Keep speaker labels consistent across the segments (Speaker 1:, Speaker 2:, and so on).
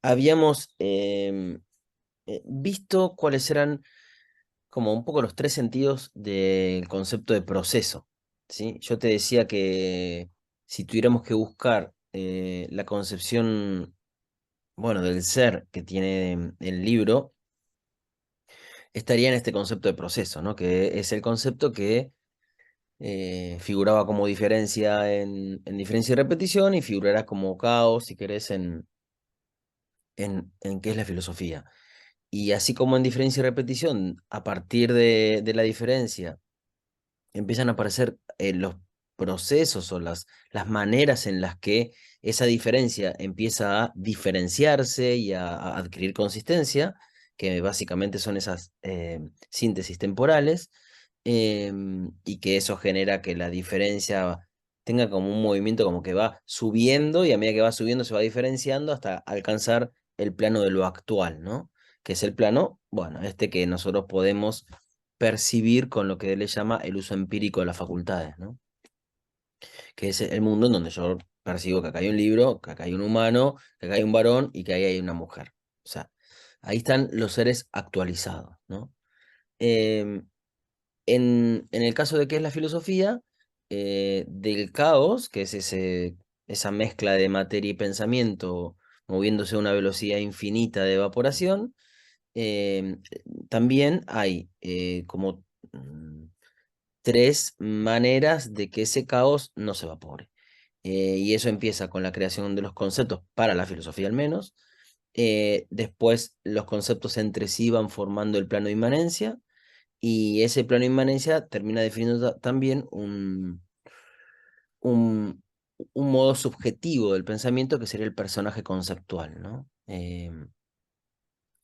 Speaker 1: habíamos visto cuáles eran como un poco los tres sentidos del concepto de proceso, ¿sí? Yo te decía que si tuviéramos que buscar la concepción, bueno, del ser que tiene el libro, estaría en este concepto de proceso, ¿no? Que es el concepto que figuraba como diferencia en diferencia y repetición y figurará como caos, si querés, en qué es la filosofía. Y así como en diferencia y repetición, a partir de la diferencia, empiezan a aparecer los procesos o las maneras en las que esa diferencia empieza a diferenciarse y a adquirir consistencia, que básicamente son esas síntesis temporales, y que eso genera que la diferencia tenga como un movimiento como que va subiendo y a medida que va subiendo se va diferenciando hasta alcanzar el plano de lo actual, ¿no? Que es el plano, bueno, este que nosotros podemos percibir con lo que él le llama el uso empírico de las facultades, ¿no? Que es el mundo en donde yo percibo que acá hay un libro, que acá hay un humano, que acá hay un varón y que ahí hay una mujer. O sea, ahí están los seres actualizados, ¿no? Em, en el caso de qué es la filosofía, del caos, que es esa mezcla de materia y pensamiento moviéndose a una velocidad infinita de evaporación, em, también hay como tres maneras de que ese caos no se evapore. Y eso empieza con la creación de los conceptos, para la filosofía al menos. Después los conceptos entre sí van formando el plano de inmanencia y ese plano de inmanencia termina definiendo también un, un modo subjetivo del pensamiento que sería el personaje conceptual, ¿no? En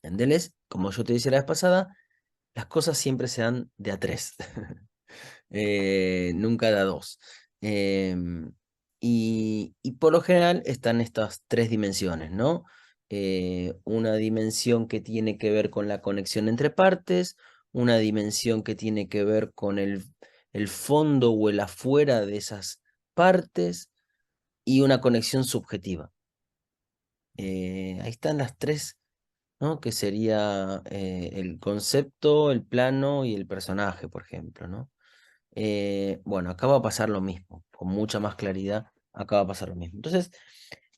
Speaker 1: Deleuze, como yo te decía la vez pasada, las cosas siempre se dan de a tres. Nunca da dos. Y por lo general están estas tres dimensiones, ¿no? Una dimensión que tiene que ver con la conexión entre partes, una dimensión que tiene que ver con el fondo o el afuera de esas partes y una conexión subjetiva. Ahí están las tres, ¿no? Que sería el concepto, el plano y el personaje, por ejemplo, ¿no? Bueno, acá va a pasar lo mismo, con mucha más claridad, acá va a pasar lo mismo. Entonces,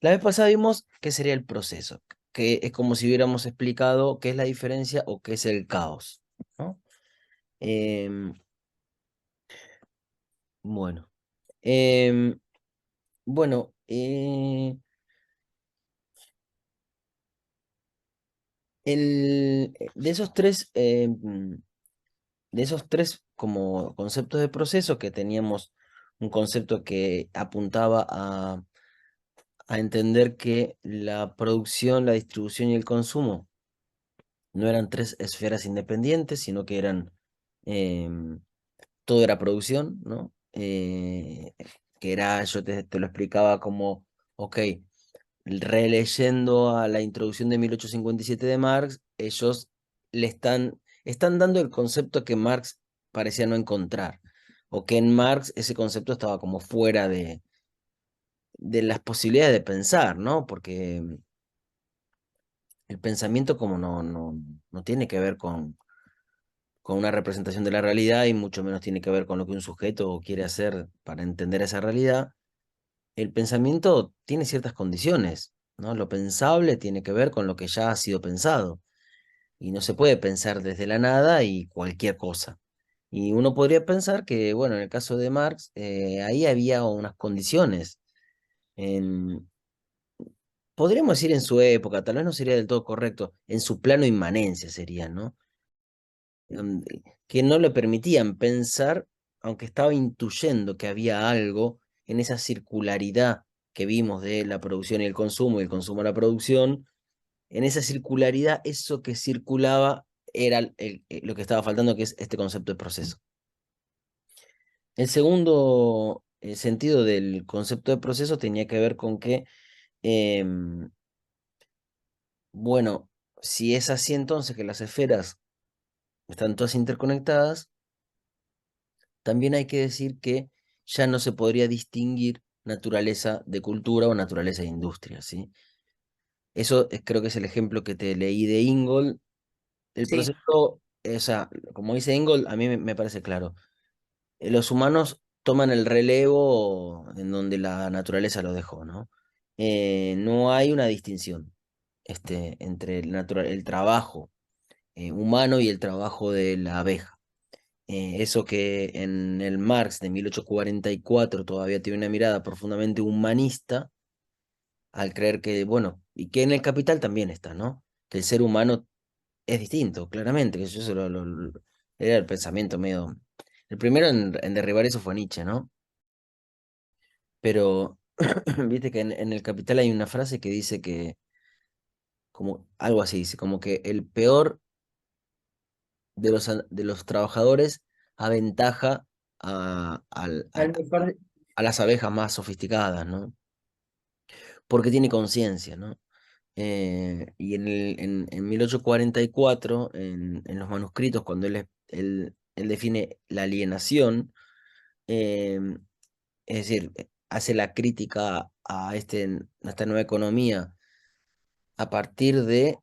Speaker 1: la vez pasada vimos qué sería el proceso, que es como si hubiéramos explicado qué es la diferencia o qué es el caos, ¿no? Em, bueno, em, bueno, de esos tres como conceptos de proceso que teníamos un concepto que apuntaba a entender que la producción, la distribución y el consumo no eran tres esferas independientes, sino que eran, em, todo era producción, ¿no? Que era, te lo explicaba como, ok, releyendo a la introducción de 1857 de Marx, ellos están dando el concepto que Marx parecía no encontrar, o que en Marx ese concepto estaba como fuera de las posibilidades de pensar, ¿no? Porque el pensamiento como no tiene que ver con una representación de la realidad y mucho menos tiene que ver con lo que un sujeto quiere hacer para entender esa realidad. El pensamiento tiene ciertas condiciones, ¿no? Lo pensable tiene que ver con lo que ya ha sido pensado y no se puede pensar desde la nada y cualquier cosa. Y uno podría pensar que, bueno, en el caso de Marx, ahí había unas condiciones. En, podríamos decir en su época, tal vez no sería del todo correcto, en su plano inmanencia sería, ¿no? Que no le permitían pensar, aunque estaba intuyendo que había algo en esa circularidad que vimos de la producción y el consumo a la producción, en esa circularidad, eso que circulaba era lo que estaba faltando, que es este concepto de proceso. El segundo sentido del concepto de proceso tenía que ver con que, em, bueno, si es así entonces que las esferas están todas interconectadas, también hay que decir que ya no se podría distinguir naturaleza de cultura o naturaleza de industria, ¿sí? Eso creo que es el ejemplo que te leí de Ingold. El
Speaker 2: Sí,
Speaker 1: proceso, o sea, como dice Ingold, a mí me parece claro. Los humanos toman el relevo en donde la naturaleza lo dejó, ¿no? No hay una distinción entre el trabajo humano y el trabajo de la abeja. Eso que en el Marx de 1844 todavía tiene una mirada profundamente humanista, al creer que, bueno, y que en el Capital también está, ¿no? Que el ser humano es distinto, claramente, que eso era el pensamiento medio... El primero en derribar eso fue Nietzsche, ¿no? Pero viste que en el Capital hay una frase que dice que, como algo así, dice, como que el peor de los trabajadores aventaja
Speaker 2: al mejor,
Speaker 1: a las abejas más sofisticadas, ¿no? Porque tiene conciencia, ¿no? Y en 1844, en los manuscritos, cuando él define la alienación, eh, es decir, hace la crítica a a esta nueva economía a partir de,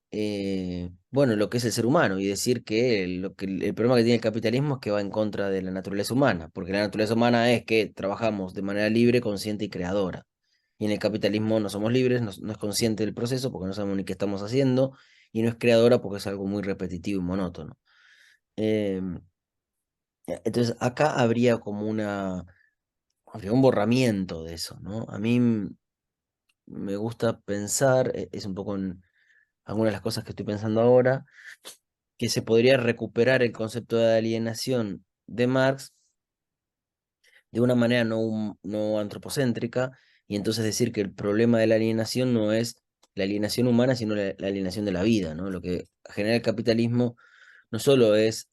Speaker 1: bueno, lo que es el ser humano y decir que el problema que tiene el capitalismo es que va en contra de la naturaleza humana, porque la naturaleza humana es que trabajamos de manera libre, consciente y creadora. Y en el capitalismo no somos libres, no es consciente del proceso porque no sabemos ni qué estamos haciendo, y no es creadora porque es algo muy repetitivo y monótono. Em, entonces acá habría un borramiento de eso, ¿no? A mí me gusta pensar, es un poco en algunas de las cosas que estoy pensando ahora, que se podría recuperar el concepto de alienación de Marx de una manera no antropocéntrica, y entonces decir que el problema de la alienación no es la alienación humana, sino la alienación de la vida, ¿no? Lo que genera el capitalismo no solo es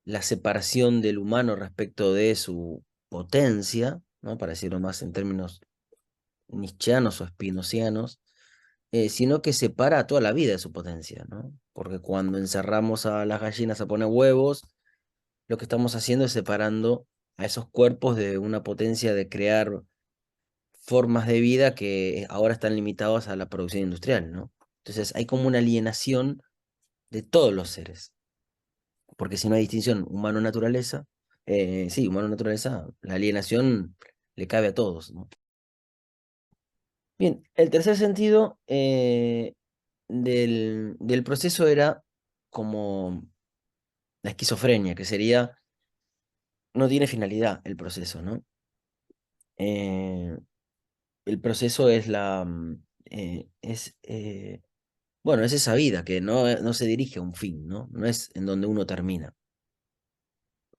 Speaker 1: la separación del humano respecto de su potencia, ¿no? Para decirlo más en términos nietzscheanos o spinozianos, sino que separa a toda la vida de su potencia, ¿no? Porque cuando encerramos a las gallinas a poner huevos, lo que estamos haciendo es separando a esos cuerpos de una potencia de crear formas de vida que ahora están limitados a la producción industrial, ¿no? Entonces hay como una alienación de todos los seres, porque si no hay distinción humano-naturaleza, sí, humano-naturaleza, la alienación le cabe a todos, ¿no? Bien, el tercer sentido del proceso era como la esquizofrenia, que sería, no tiene finalidad el proceso, ¿no? Eh, el proceso es bueno, es esa vida que no se dirige a un fin, ¿no? No es en donde uno termina.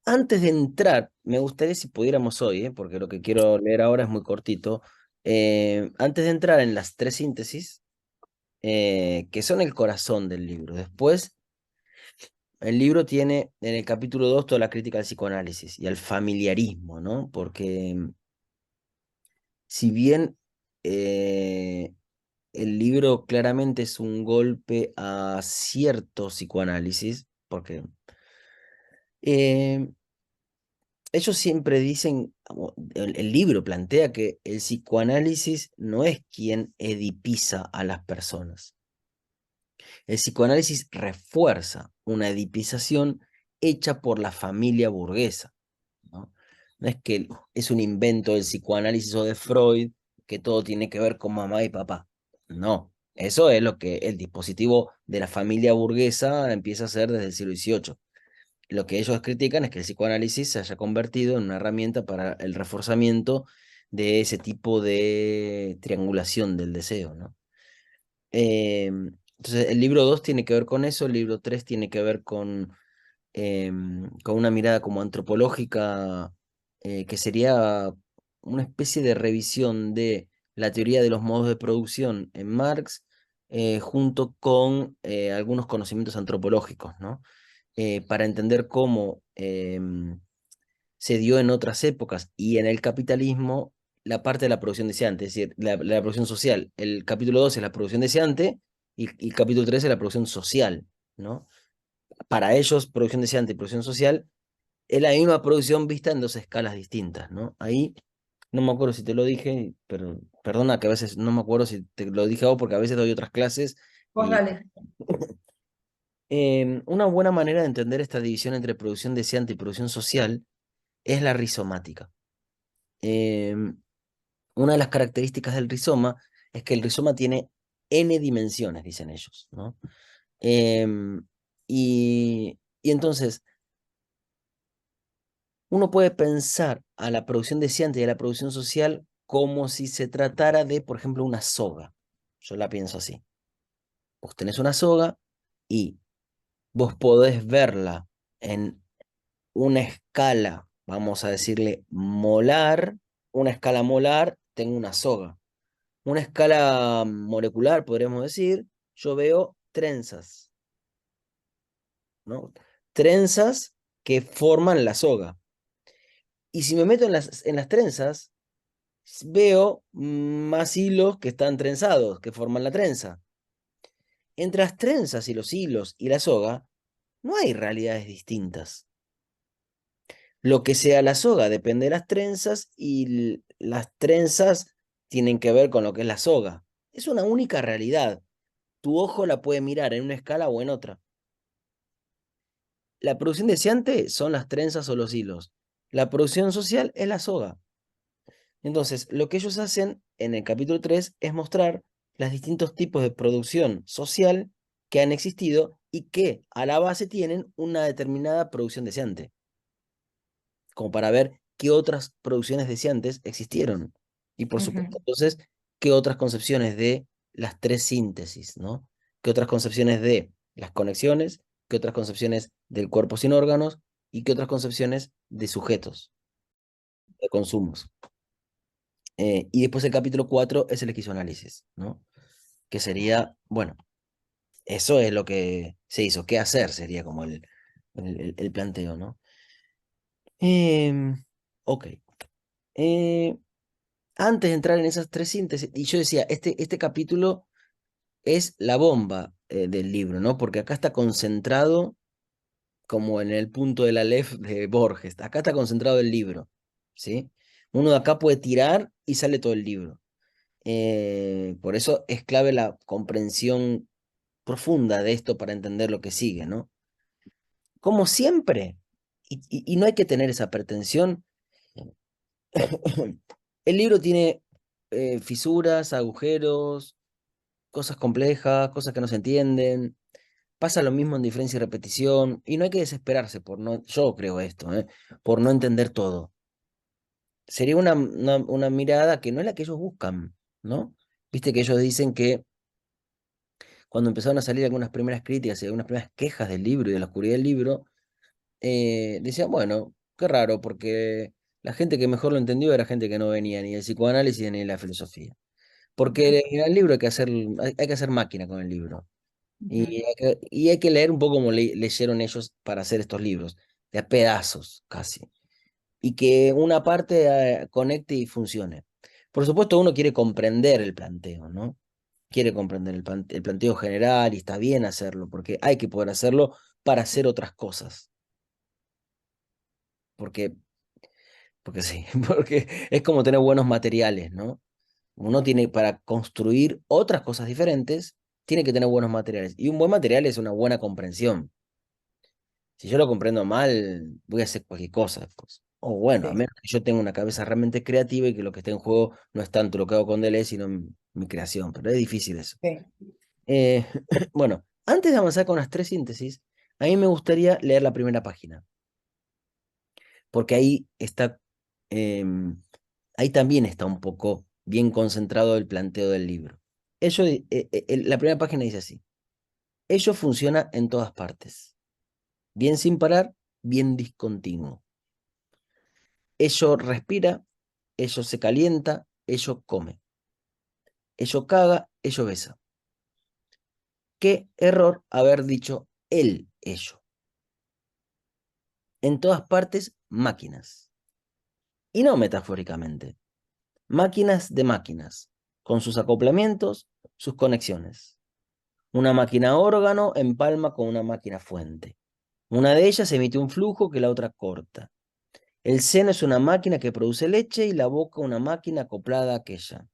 Speaker 1: Antes de entrar, me gustaría si pudiéramos hoy, porque lo que quiero leer ahora es muy cortito, antes de entrar en las tres síntesis, que son el corazón del libro. Después, el libro tiene en el capítulo 2 toda la crítica al psicoanálisis y al familiarismo, ¿no? Porque si bien eh, el libro claramente es un golpe a cierto psicoanálisis, porque eh, ellos siempre dicen, el libro plantea que el psicoanálisis no es quien edipiza a las personas. El psicoanálisis refuerza una edipización hecha por la familia burguesa, ¿no? No es que es un invento del psicoanálisis o de Freud, que todo tiene que ver con mamá y papá. No, eso es lo que el dispositivo de la familia burguesa empieza a hacer desde el siglo XVIII. Lo que ellos critican es que el psicoanálisis se haya convertido en una herramienta para el reforzamiento de ese tipo de triangulación del deseo, ¿no? Entonces, el libro 2 tiene que ver con eso, el libro 3 tiene que ver con una mirada como antropológica, que sería una especie de revisión de la teoría de los modos de producción en Marx, junto con algunos conocimientos antropológicos, ¿no? Para entender cómo se dio en otras épocas y en el capitalismo la parte de la producción deseante, es decir, la producción social. El capítulo 2 es la producción deseante y el capítulo 3 es la producción social, ¿no? Para ellos, producción deseante y producción social es la misma producción vista en dos escalas distintas, ¿no? Ahí no me acuerdo si te lo dije, pero perdona que a veces no me acuerdo si te lo dije a vos porque a veces doy otras clases
Speaker 2: Vos
Speaker 1: y
Speaker 2: dale.
Speaker 1: una buena manera de entender esta división entre producción deseante y producción social es la rizomática. Em, una de las características del rizoma es que el rizoma tiene n dimensiones, dicen ellos, ¿no? Em, y entonces uno puede pensar a la producción deseante y a la producción social como si se tratara de, por ejemplo, una soga. Yo la pienso así. Vos tenés una soga y vos podés verla en una escala, vamos a decirle molar, una escala molar, tengo una soga. Una escala molecular, podríamos decir, yo veo trenzas, ¿no? Trenzas que forman la soga. Y si me meto en las trenzas, veo más hilos que están trenzados, que forman la trenza. Entre las trenzas y los hilos y la soga, no hay realidades distintas. Lo que sea la soga depende de las trenzas y las trenzas tienen que ver con lo que es la soga. Es una única realidad. Tu ojo la puede mirar en una escala o en otra. La producción deseante son las trenzas o los hilos. La producción social es la soga. Entonces, lo que ellos hacen en el capítulo 3 es mostrar los distintos tipos de producción social que han existido y que a la base tienen una determinada producción deseante, como para ver qué otras producciones deseantes existieron. Y por supuesto,
Speaker 2: Ujú,
Speaker 1: entonces, qué otras concepciones de las tres síntesis, ¿no? ¿Qué otras concepciones de las conexiones? ¿Qué otras concepciones del cuerpo sin órganos? ¿Y qué otras concepciones de sujetos, de consumos? Y después el capítulo 4 es el esquizoanálisis, ¿no? Que sería, bueno, eso es lo que se hizo. ¿Qué hacer? Sería como el planteo, ¿no? Ok. Eh, antes de entrar en esas tres síntesis, y yo decía, este capítulo es la bomba del libro, ¿no? Porque acá está concentrado como en el punto de la Aleph de Borges. Acá está concentrado el libro, ¿sí? Uno de acá puede tirar y sale todo el libro. Por eso es clave la comprensión profunda de esto para entender lo que sigue, ¿no? Como siempre, y no hay que tener esa pretensión, el libro tiene fisuras, agujeros, cosas complejas, cosas que no se entienden. Pasa lo mismo en diferencia y repetición, y no hay que desesperarse por no, yo creo esto, por no entender todo. Sería una mirada que no es la que ellos buscan, ¿no? Viste que ellos dicen que cuando empezaron a salir algunas primeras críticas y algunas primeras quejas del libro y de la oscuridad del libro, decían, bueno, qué raro, porque la gente que mejor lo entendió era gente que no venía ni del psicoanálisis ni de la filosofía. Porque el libro hay que hacer máquina con el libro.
Speaker 2: ujú.
Speaker 1: Y hay que leer un poco como leyeron ellos para hacer estos libros, de a pedazos casi. Y que una parte conecte y funcione. Por supuesto, uno quiere comprender el planteo, ¿no? Quiere comprender el planteo general y está bien hacerlo, porque hay que poder hacerlo para hacer otras cosas. Porque, porque sí, porque es como tener buenos materiales, ¿no? Uno tiene, para construir otras cosas diferentes, tiene que tener buenos materiales. Y un buen material es una buena comprensión. Si yo lo comprendo mal, voy a hacer cualquier cosa después. O bueno, a
Speaker 2: Sí,
Speaker 1: menos que yo tenga una cabeza realmente creativa y que lo que está en juego no es tanto lo que hago con Deleuze, sino mi creación. Pero es difícil eso.
Speaker 2: sí.
Speaker 1: Eh, bueno, antes de avanzar con las tres síntesis, a mí me gustaría leer la primera página, porque ahí está, ahí también está un poco bien concentrado el planteo del libro. La primera página dice así: ello funciona en todas partes, bien sin parar, bien discontinuo. Ello respira, ello se calienta, ello come, ello caga, ello besa. Qué error haber dicho el ello. En todas partes, máquinas. Y no metafóricamente. Máquinas de máquinas, con sus acoplamientos, sus conexiones. Una máquina órgano empalma con una máquina fuente. Una de ellas emite un flujo que la otra corta. El seno es una máquina que produce leche y la boca una máquina acoplada a aquella.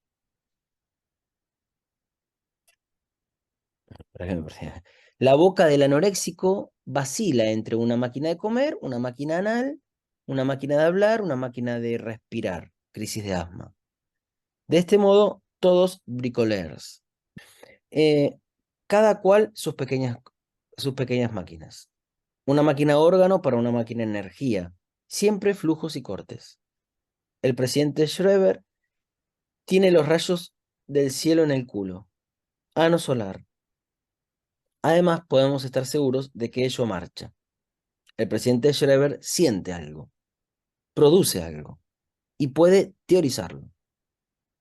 Speaker 1: Por ejemplo, la boca del anoréxico vacila entre una máquina de comer, una máquina anal, una máquina de hablar, una máquina de respirar, crisis de asma. De este modo, todos bricoleurs. Eh, cada cual sus pequeñas máquinas. Una máquina órgano para una máquina energía. Siempre flujos y cortes. El presidente Schroeder tiene los rayos del cielo en el culo. Ano solar. Además, podemos estar seguros de que ello marcha. El presidente Schroeder siente algo, produce algo y puede teorizarlo.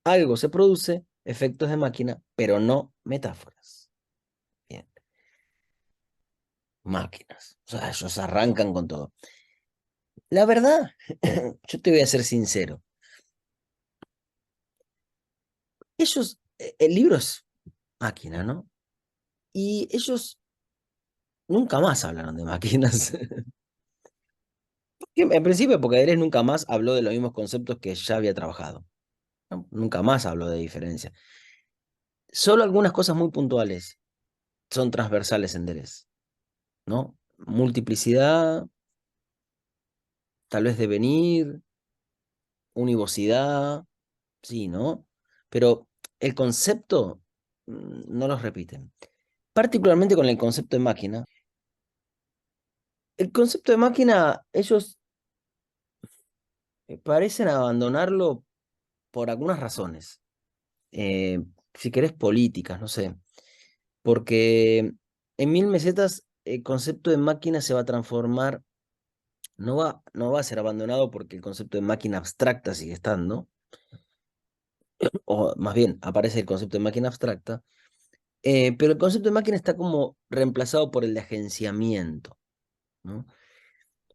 Speaker 1: Algo se produce, efectos de máquina, pero no metáforas. Bien, máquinas. O sea, ellos arrancan con todo. La verdad, yo te voy a ser sincero. El libro es máquina, ¿no? Y ellos nunca más hablaron de máquinas. En principio, porque Deleuze nunca más habló de los mismos conceptos que ya había trabajado, ¿no? Nunca más habló de diferencia. Solo algunas cosas muy puntuales son transversales en Deleuze, ¿no? Multiplicidad, tal vez devenir, univocidad, sí, ¿no? Pero el concepto no los repiten. Particularmente con el concepto de máquina. El concepto de máquina, ellos parecen abandonarlo por algunas razones. Eh, si querés, políticas, no sé. Porque en 1000 mesetas el concepto de máquina se va a transformar, no va a ser abandonado porque el concepto de máquina abstracta sigue estando, o más bien aparece el concepto de máquina abstracta, pero el concepto de máquina está como reemplazado por el de agenciamiento, ¿no?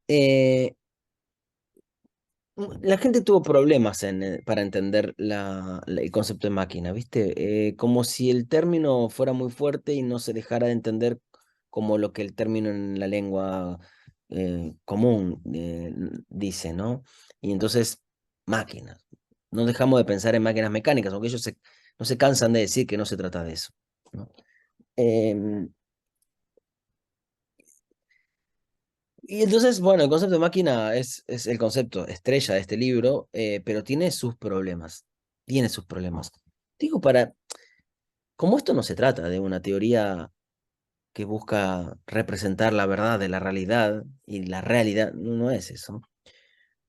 Speaker 1: Eh, la gente tuvo problemas para entender el concepto de máquina, ¿viste? Como si el término fuera muy fuerte y no se dejara de entender como lo que el término en la lengua común dice, ¿no? Y entonces, máquinas. No dejamos de pensar en máquinas mecánicas, aunque ellos no se cansan de decir que no se trata de eso, ¿no? Em, Y entonces, bueno, el concepto de máquina es el concepto estrella de este libro, pero tiene sus problemas. Tiene sus problemas. Digo, como esto no se trata de una teoría que busca representar la verdad de la realidad, y la realidad no es eso.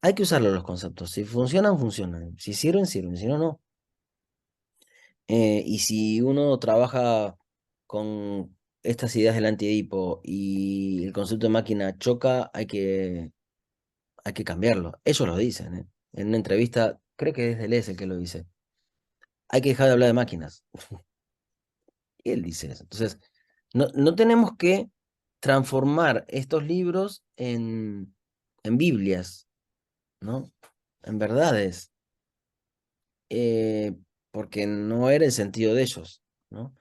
Speaker 1: Hay que usarlo los conceptos. Si funcionan, funcionan. Si sirven, sirven. Si no, no. Y si uno trabaja con estas ideas del antiedipo y el concepto de máquina choca, hay que cambiarlo. Ellos lo dicen, ¿eh? En una entrevista, creo que es Deleuze el que lo dice. Hay que dejar de hablar de máquinas. Y él dice eso. Entonces, no tenemos que transformar estos libros en Biblias, ¿no? En verdades, porque no era el sentido de ellos, ¿no?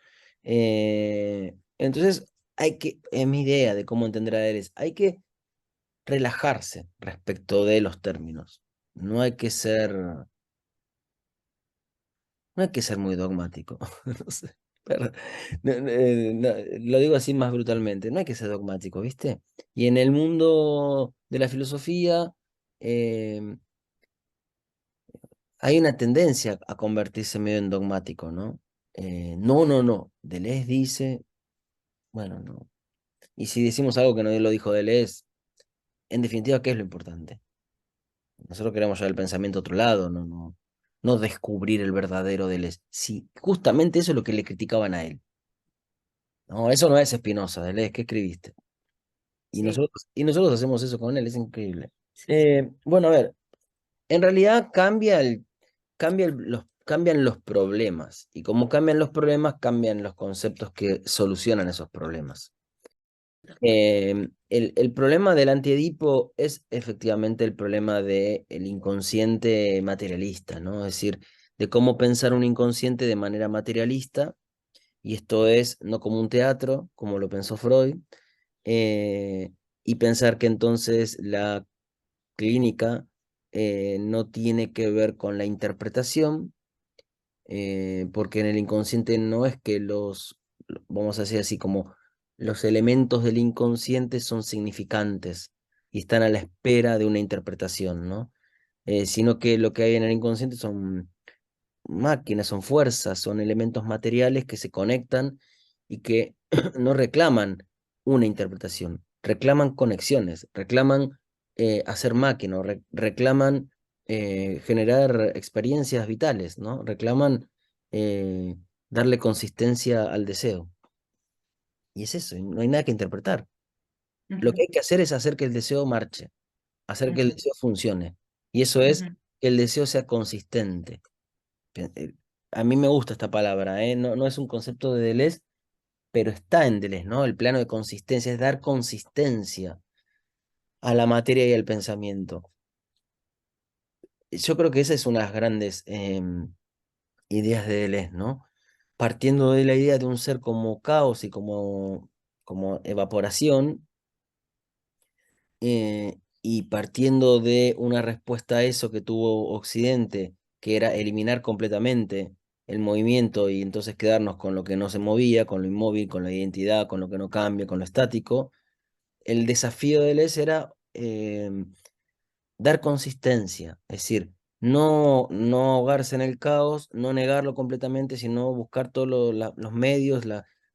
Speaker 1: Entonces, es mi idea de cómo entender a Deleuze, hay que relajarse respecto de los términos. No hay que ser No hay que ser muy dogmático. No sé, lo digo así más brutalmente. No hay que ser dogmático, ¿viste? Y en el mundo de la filosofía eh, hay una tendencia a convertirse medio en dogmático, ¿no? No, no, no. Deleuze dice, bueno, no. Y si decimos algo que no lo dijo Deleuze, en definitiva, ¿qué es lo importante? Nosotros queremos llevar el pensamiento a otro lado, no descubrir el verdadero Deleuze. Sí, justamente eso es lo que le criticaban a él. No, eso no es Spinoza, Deleuze, ¿qué escribiste?
Speaker 2: Sí,
Speaker 1: Y nosotros hacemos eso con él, es increíble. Bueno, a ver, en realidad cambian los problemas, y como cambian los problemas, cambian los conceptos que solucionan esos problemas. El problema del antiedipo es efectivamente el problema del inconsciente materialista, ¿no? Es decir, de cómo pensar un inconsciente de manera materialista, y esto es no como un teatro, como lo pensó Freud, eh, y pensar que entonces la clínica no tiene que ver con la interpretación, porque en el inconsciente no es que vamos a decir así, como los elementos del inconsciente son significantes y están a la espera de una interpretación, ¿no? Sino que lo que hay en el inconsciente son máquinas, son fuerzas, son elementos materiales que se conectan y que no reclaman una interpretación, reclaman conexiones, reclaman hacer máquina, reclaman generar experiencias vitales, ¿no? Reclaman eh, darle consistencia al deseo. Y es eso, y no hay nada que interpretar. Lo que
Speaker 2: Ujú,
Speaker 1: hay que hacer es hacer que el deseo marche, hacer que el
Speaker 2: ujú,
Speaker 1: deseo funcione. Y eso es
Speaker 2: ujú,
Speaker 1: que el deseo sea consistente. eh, A mí me gusta esta palabra, ¿eh? No, no es un concepto de Deleuze, pero está en Deleuze, ¿no? El plano de consistencia es dar consistencia a la materia y al pensamiento. Yo creo que esa es una de las grandes ideas de Deleuze, ¿no? Partiendo de la idea de un ser como caos y como evaporación, y partiendo de una respuesta a eso que tuvo Occidente, que era eliminar completamente el movimiento y entonces quedarnos con lo que no se movía, con lo inmóvil, con la identidad, con lo que no cambia, con lo estático, el desafío de Les era dar consistencia, es decir, no ahogarse en el caos, no negarlo completamente, sino buscar todos los medios,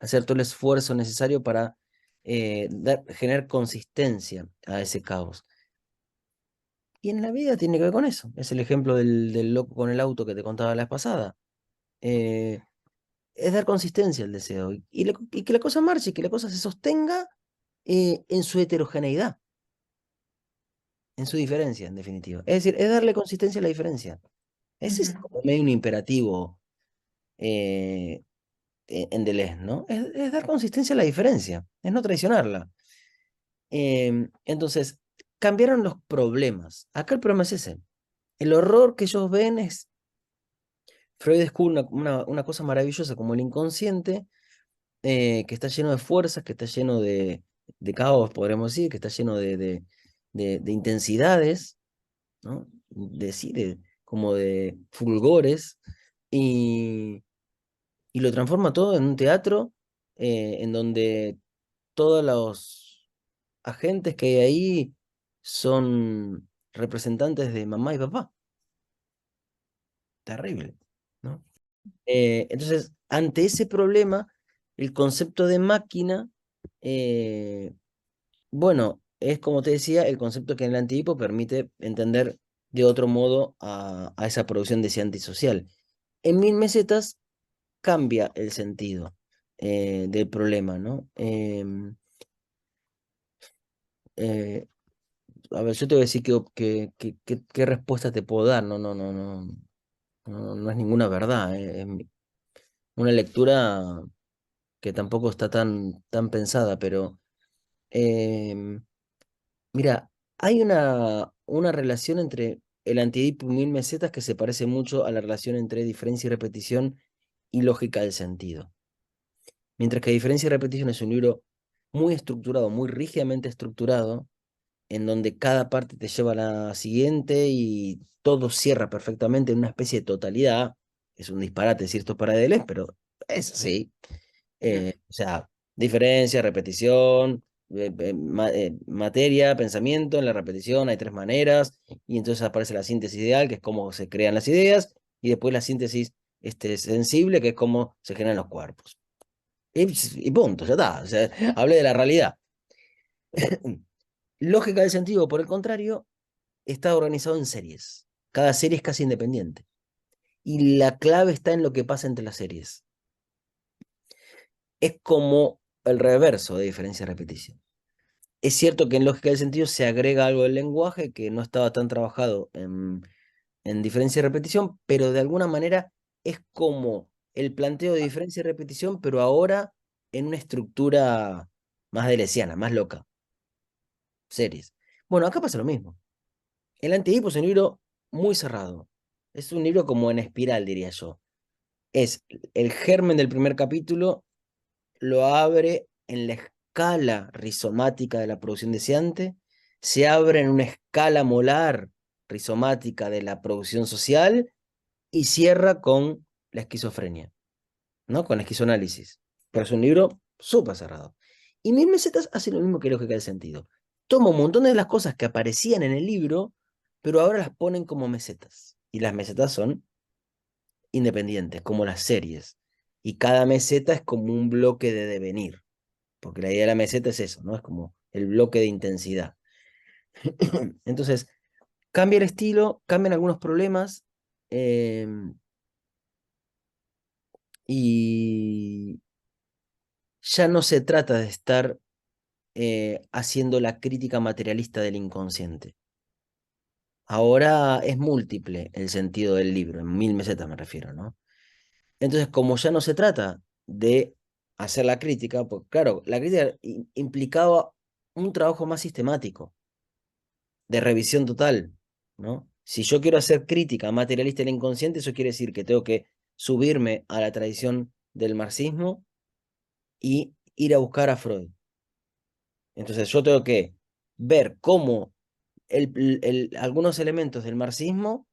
Speaker 1: hacer todo el esfuerzo necesario para generar consistencia a ese caos. Y en la vida tiene que ver con eso. Es el ejemplo del loco con el auto que te contaba la vez pasada. Eh, es dar consistencia al deseo y que la cosa marche, que la cosa se sostenga en su heterogeneidad, en su diferencia, en definitiva. Es decir, es darle consistencia a la diferencia. Ese es
Speaker 2: ujú,
Speaker 1: como medio un imperativo eh, en Deleuze, ¿no? Es dar consistencia a la diferencia, es no traicionarla. Entonces, cambiaron los problemas. Acá el problema es ese. El horror que ellos ven es Freud descubre una cosa maravillosa como el inconsciente, que está lleno de fuerzas, que está lleno de caos, podríamos decir, que está lleno de intensidades, ¿no? Sí, como de fulgores, y, y lo transforma todo en un teatro en donde todos los agentes que hay ahí son representantes de mamá y papá. Terrible, ¿no? Entonces, ante ese problema, el concepto de máquina, eh, bueno, es como te decía, el concepto que en el antihipo permite entender de otro modo a esa producción de ese antisocial. En 1000 mesetas cambia el sentido del problema, ¿no? Eh, a ver, yo te voy a decir qué respuesta te puedo dar, no es ninguna verdad, es una lectura que tampoco está tan pensada, pero em, mira, hay una relación entre el Antiedipo y 1000 mesetas que se parece mucho a la relación entre diferencia y repetición y lógica del sentido. Mientras que diferencia y repetición es un libro muy estructurado, muy rígidamente estructurado, en donde cada parte te lleva a la siguiente y todo cierra perfectamente en una especie de totalidad. Es un disparate decir esto para Deleuze, pero es así.
Speaker 2: ujú,
Speaker 1: O sea, diferencia, repetición, materia, pensamiento, en la repetición hay tres maneras, y entonces aparece la síntesis ideal, que es cómo se crean las ideas, y después la síntesis sensible, que es cómo se generan los cuerpos. Y punto, ya está. O sea, hablé de la realidad. Lógica del sentido, por el contrario, está organizado en series. Cada serie es casi independiente. Y la clave está en lo que pasa entre las series. Es como el reverso de diferencia-repetición. Es cierto que en lógica del sentido se agrega algo del lenguaje que no estaba tan trabajado en diferencia y repetición, pero de alguna manera es como el planteo de diferencia y repetición, pero ahora en una estructura más deleuziana, más loca, series. Bueno, acá pasa lo mismo. El Antiedipo es un libro muy cerrado. Es un libro como en espiral, diría yo. Es el germen del primer capítulo, lo abre en la escala rizomática de la producción deseante, se abre en una escala molar rizomática de la producción social y cierra con la esquizofrenia, ¿no? Con esquizoanálisis. Pero es un libro súper cerrado. Y Mil Mesetas hace lo mismo que Lógica del Sentido. Toma un montón de las cosas que aparecían en el libro, pero ahora las ponen como mesetas. Y las mesetas son independientes, como las series. Y cada meseta es como un bloque de devenir, porque la idea de la meseta es eso, ¿no? Es como el bloque de intensidad. Entonces, cambia el estilo, cambian algunos problemas, y ya no se trata de estar haciendo la crítica materialista del inconsciente. Ahora es múltiple el sentido del libro, en Mil Mesetas me refiero, ¿no? Entonces, como ya no se trata de hacer la crítica, pues claro, la crítica implicaba un trabajo más sistemático, de revisión total, ¿no? Si yo quiero hacer crítica materialista del inconsciente, eso quiere decir que tengo que subirme a la tradición del marxismo y ir a buscar a Freud. Entonces yo tengo que ver cómo algunos elementos del marxismo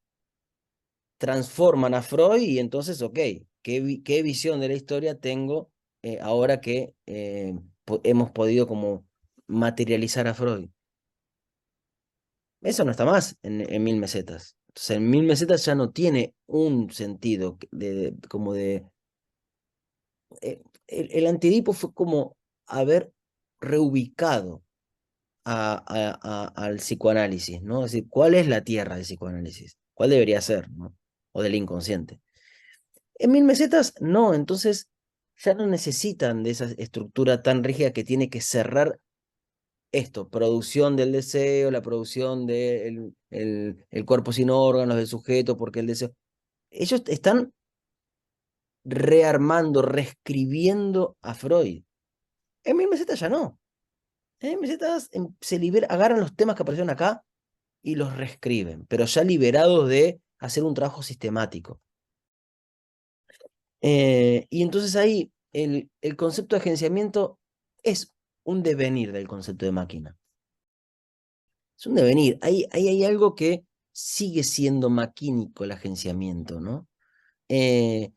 Speaker 1: transforman a Freud y entonces, ok, ¿qué visión de la historia tengo ahora que hemos podido como materializar a Freud? Eso no está más en Mil Mesetas. Entonces, en Mil Mesetas ya no tiene un sentido como de... el antidipo fue como haber reubicado al psicoanálisis, ¿no? Es decir, ¿cuál es la tierra del psicoanálisis? ¿Cuál debería ser, ¿no? O del inconsciente. En Mil Mesetas, no, entonces ya no necesitan de esa estructura tan rígida que tiene que cerrar esto, producción del deseo, la producción del el cuerpo sin órganos del sujeto, porque el deseo... Ellos están rearmando, reescribiendo a Freud. En Mil Mesetas ya no. En Mil Mesetas se agarran los temas que aparecieron acá y los reescriben, pero ya liberados de hacer un trabajo sistemático. Y entonces ahí el concepto de agenciamiento es un devenir del concepto de máquina. Es un devenir. Ahí hay algo que sigue siendo maquínico el agenciamiento, ¿no? Eh,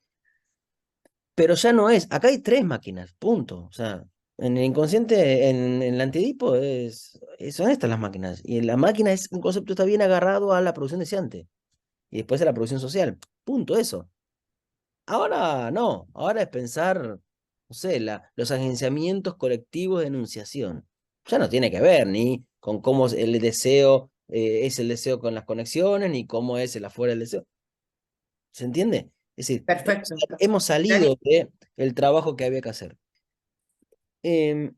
Speaker 1: pero ya no es. Acá hay tres máquinas, punto. O sea, en el inconsciente, en el antidipo, son estas las máquinas. Y la máquina es un concepto que está bien agarrado a la producción deseante. Y después a la producción social. Punto, eso. Ahora no, ahora es pensar, no sé, los agenciamientos colectivos de enunciación. Ya no tiene que ver ni con cómo el deseo es el deseo con las conexiones, ni cómo es el afuera del deseo. ¿Se entiende? Es decir,
Speaker 2: Perfecto.
Speaker 1: hemos salido del trabajo que había que hacer. Em,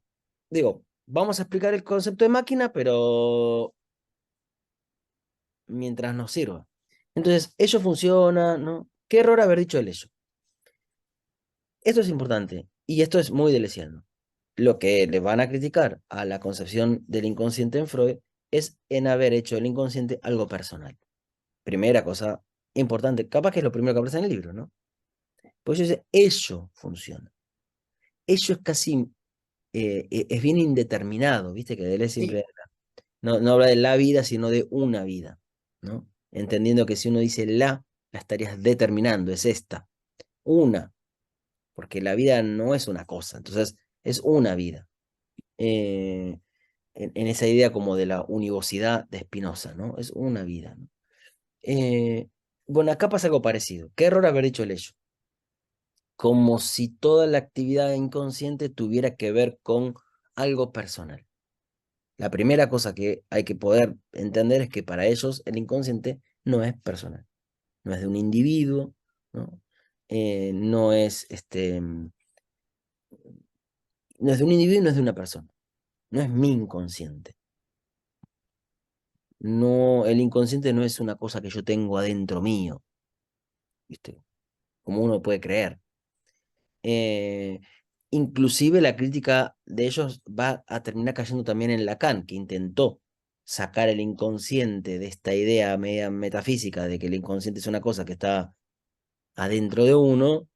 Speaker 1: digo, vamos a explicar el concepto de máquina, pero mientras nos sirva. Entonces, ello funciona, ¿no? ¿Qué error haber dicho el ello? Esto es importante y esto es muy delesiano. Lo que le van a criticar a la concepción del inconsciente en Freud es en haber hecho del inconsciente algo personal. Primera cosa importante, capaz que es lo primero que aparece en el libro, ¿no? Pues dice, ello funciona. Ello es casi, es bien indeterminado, ¿viste? Que Deleuze
Speaker 2: Sí,
Speaker 1: siempre no habla de la vida, sino de una vida, ¿no? Entendiendo que si uno dice la estarías determinando, es esta, una, porque la vida no es una cosa, entonces es una vida. Eh, en esa idea como de la univocidad de Spinoza, ¿no? Es una vida, ¿no? Eh, bueno, acá pasa algo parecido. ¿Qué error haber dicho el hecho? Como si toda la actividad inconsciente tuviera que ver con algo personal. La primera cosa que hay que poder entender es que para ellos el inconsciente no es personal, no es de un individuo, ¿no? No es no es de un individuo, no es de una persona, no es mi inconsciente. No, el inconsciente no es una cosa que yo tengo adentro mío, ¿viste? Como uno puede creer. Eh, Inclusive la crítica de ellos va a terminar cayendo también en Lacan, que intentó sacar el inconsciente de esta idea media metafísica de que el inconsciente es una cosa que está adentro de uno,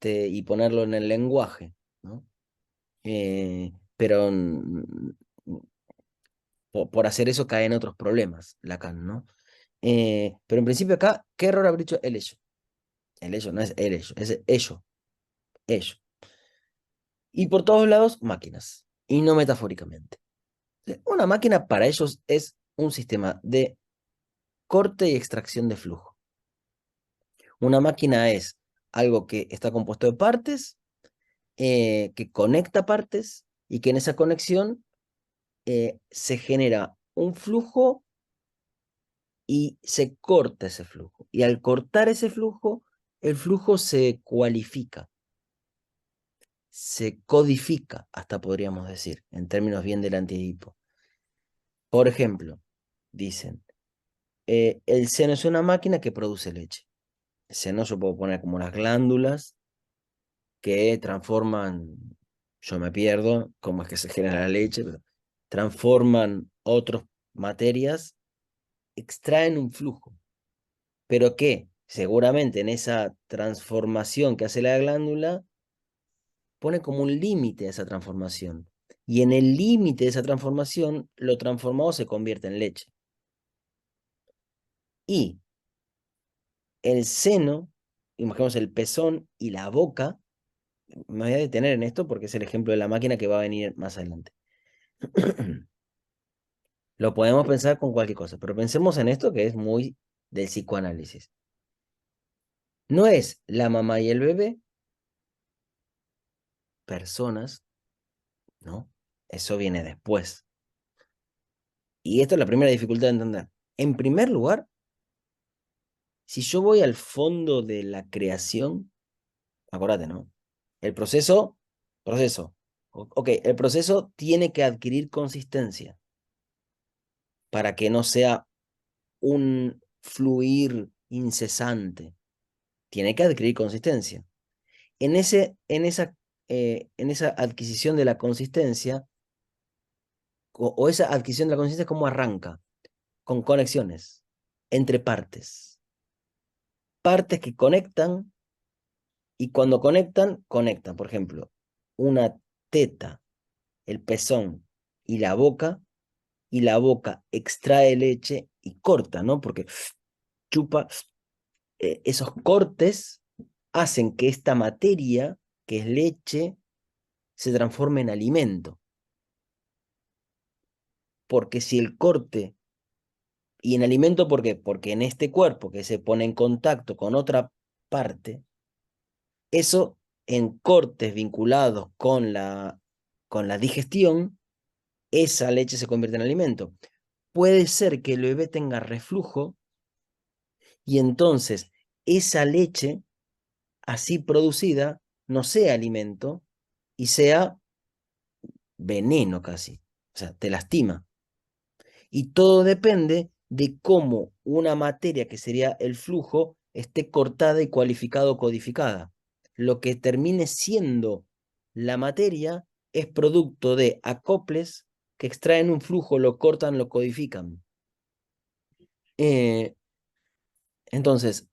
Speaker 1: y ponerlo en el lenguaje, ¿no? Pero por hacer eso cae en otros problemas, Lacan, ¿no? Pero en principio acá, ¿qué error habría hecho el ello? El ello no es el ello, es ello, ello. Y por todos lados, máquinas, y no metafóricamente. Una máquina para ellos es un sistema de corte y extracción de flujo. Una máquina es algo que está compuesto de partes, que conecta partes y que en esa conexión se genera un flujo y se corta ese flujo. Y al cortar ese flujo, el flujo se cualifica, se codifica, hasta podríamos decir, en términos bien del antiedipo. Por ejemplo, dicen, el seno es una máquina que produce leche. El seno yo puedo poner como las glándulas que transforman, yo me pierdo cómo es que se genera la leche, pero transforman otras materias, extraen un flujo, pero que seguramente en esa transformación que hace la glándula pone como un límite a esa transformación. Y en el límite de esa transformación, lo transformado se convierte en leche. Y el seno, imaginemos el pezón y la boca, me voy a detener en esto porque es el ejemplo de la máquina que va a venir más adelante. Lo podemos pensar con cualquier cosa, pero pensemos en esto que es muy del psicoanálisis. No es la mamá y el bebé personas, ¿no? Eso viene después. Y esta es la primera dificultad de entender. En primer lugar, si yo voy al fondo de la creación, acuérdate, ¿no? El proceso. Ok, el proceso tiene que adquirir consistencia para que no sea un fluir incesante. Tiene que adquirir consistencia. En esa adquisición de la consistencia, o esa adquisición de la consistencia, ¿cómo arranca? Con conexiones entre partes. Partes que conectan y cuando conectan, conectan. Por ejemplo, una teta, el pezón y la boca extrae leche y corta, ¿no? Porque chupa, esos cortes hacen que esta materia, que es leche, se transforme en alimento. Porque si el corte, y en alimento, ¿por qué? Porque en este cuerpo que se pone en contacto con otra parte, eso en cortes vinculados con la digestión, esa leche se convierte en alimento. Puede ser que el bebé tenga reflujo y entonces esa leche así producida no sea alimento y sea veneno casi. O sea, te lastima. Y todo depende de cómo una materia que sería el flujo esté cortada y cualificada o codificada. Lo que termine siendo la materia es producto de acoples que extraen un flujo, lo cortan, lo codifican. Entonces,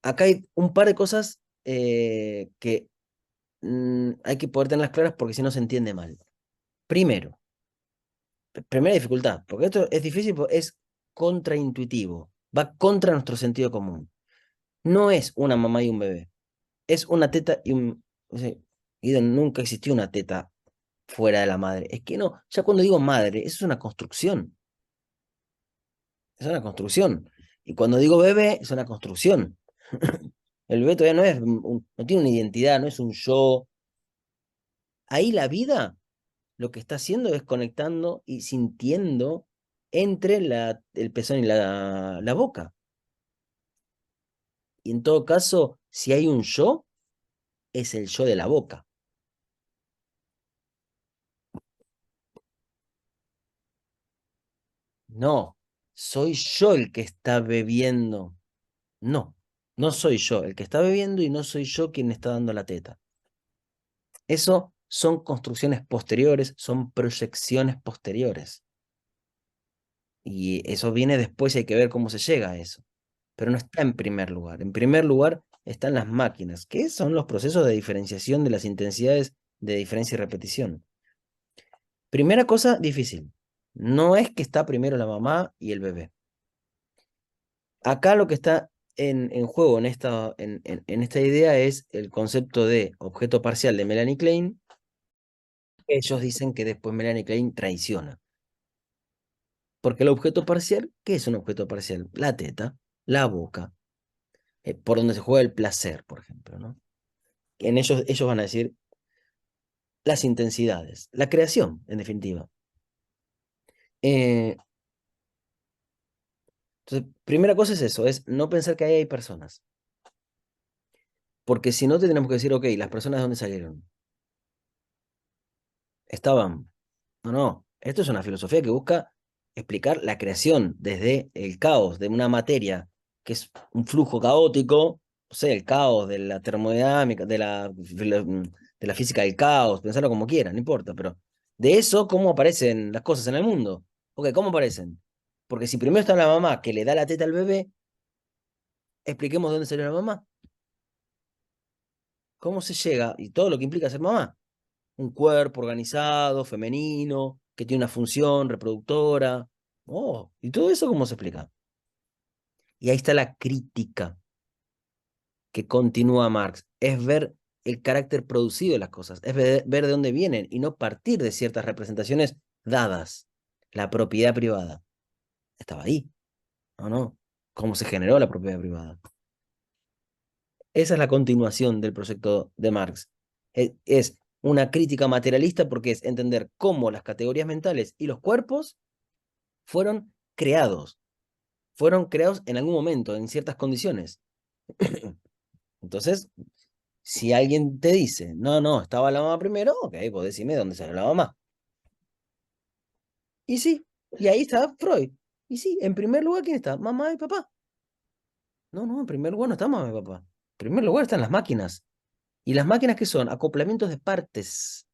Speaker 1: acá hay un par de cosas que hay que poder tenerlas claras porque si no se entiende mal. Primero, primera dificultad, porque esto es difícil, es contraintuitivo, va contra nuestro sentido común. No es una mamá y un bebé, es una teta y un... O sea, nunca existió una teta fuera de la madre. Es que no, ya cuando digo madre, eso es una construcción. Es una construcción. Y cuando digo bebé, es una construcción. El bebé todavía no es no tiene una identidad, no es un yo. Ahí la vida lo que está haciendo es conectando y sintiendo entre el pezón y la boca. Y en todo caso, si hay un yo, es el yo de la boca. No, soy yo el que está bebiendo. No, no soy yo el que está bebiendo y no soy yo quien está dando la teta. Eso son construcciones posteriores, son proyecciones posteriores. Y eso viene después y hay que ver cómo se llega a eso. Pero no está en primer lugar. En primer lugar están las máquinas, que son los procesos de diferenciación de las intensidades de diferencia y repetición. Primera cosa difícil. No es que está primero la mamá y el bebé. Acá lo que está en juego en esta idea es el concepto de objeto parcial de Melanie Klein. Ellos dicen que después Melanie Klein traiciona. Porque el objeto parcial, ¿qué es un objeto parcial? La teta, la boca, por donde se juega el placer, por ejemplo, ¿no? En ellos van a decir las intensidades, la creación, en definitiva. Eh, entonces, primera cosa es eso, es no pensar que ahí hay personas. Porque si no, tenemos que decir, ok, ¿las personas de dónde salieron? Estaban. No, no. Esto es una filosofía que busca explicar la creación desde el caos de una materia que es un flujo caótico, o sea, el caos de la termodinámica, de la física del caos, pensarlo como quieran, no importa, pero de eso, ¿cómo aparecen las cosas en el mundo? Ok, ¿cómo aparecen? Porque si primero está la mamá que le da la teta al bebé, expliquemos de dónde salió la mamá, cómo se llega y todo lo que implica ser mamá. Un cuerpo organizado, femenino, que tiene una función reproductora. Oh, ¿y todo eso cómo se explica? Y ahí está la crítica que continúa Marx. Es ver el carácter producido de las cosas, es ver de dónde vienen y no partir de ciertas representaciones dadas. La propiedad privada estaba ahí, ¿o no? ¿Cómo se generó la propiedad privada? Esa es la continuación del proyecto de Marx. Es una crítica materialista porque es entender cómo las categorías mentales y los cuerpos fueron creados. Fueron creados en algún momento, en ciertas condiciones. Entonces, si alguien te dice, no, no, estaba la mamá primero, ok, pues decime dónde salió la mamá. Y sí, y ahí está Freud. Y sí, en primer lugar, ¿quién está? Mamá y papá. No, no, en primer lugar no está mamá y papá. En primer lugar están las máquinas. ¿Y las máquinas qué son? Acoplamientos de partes.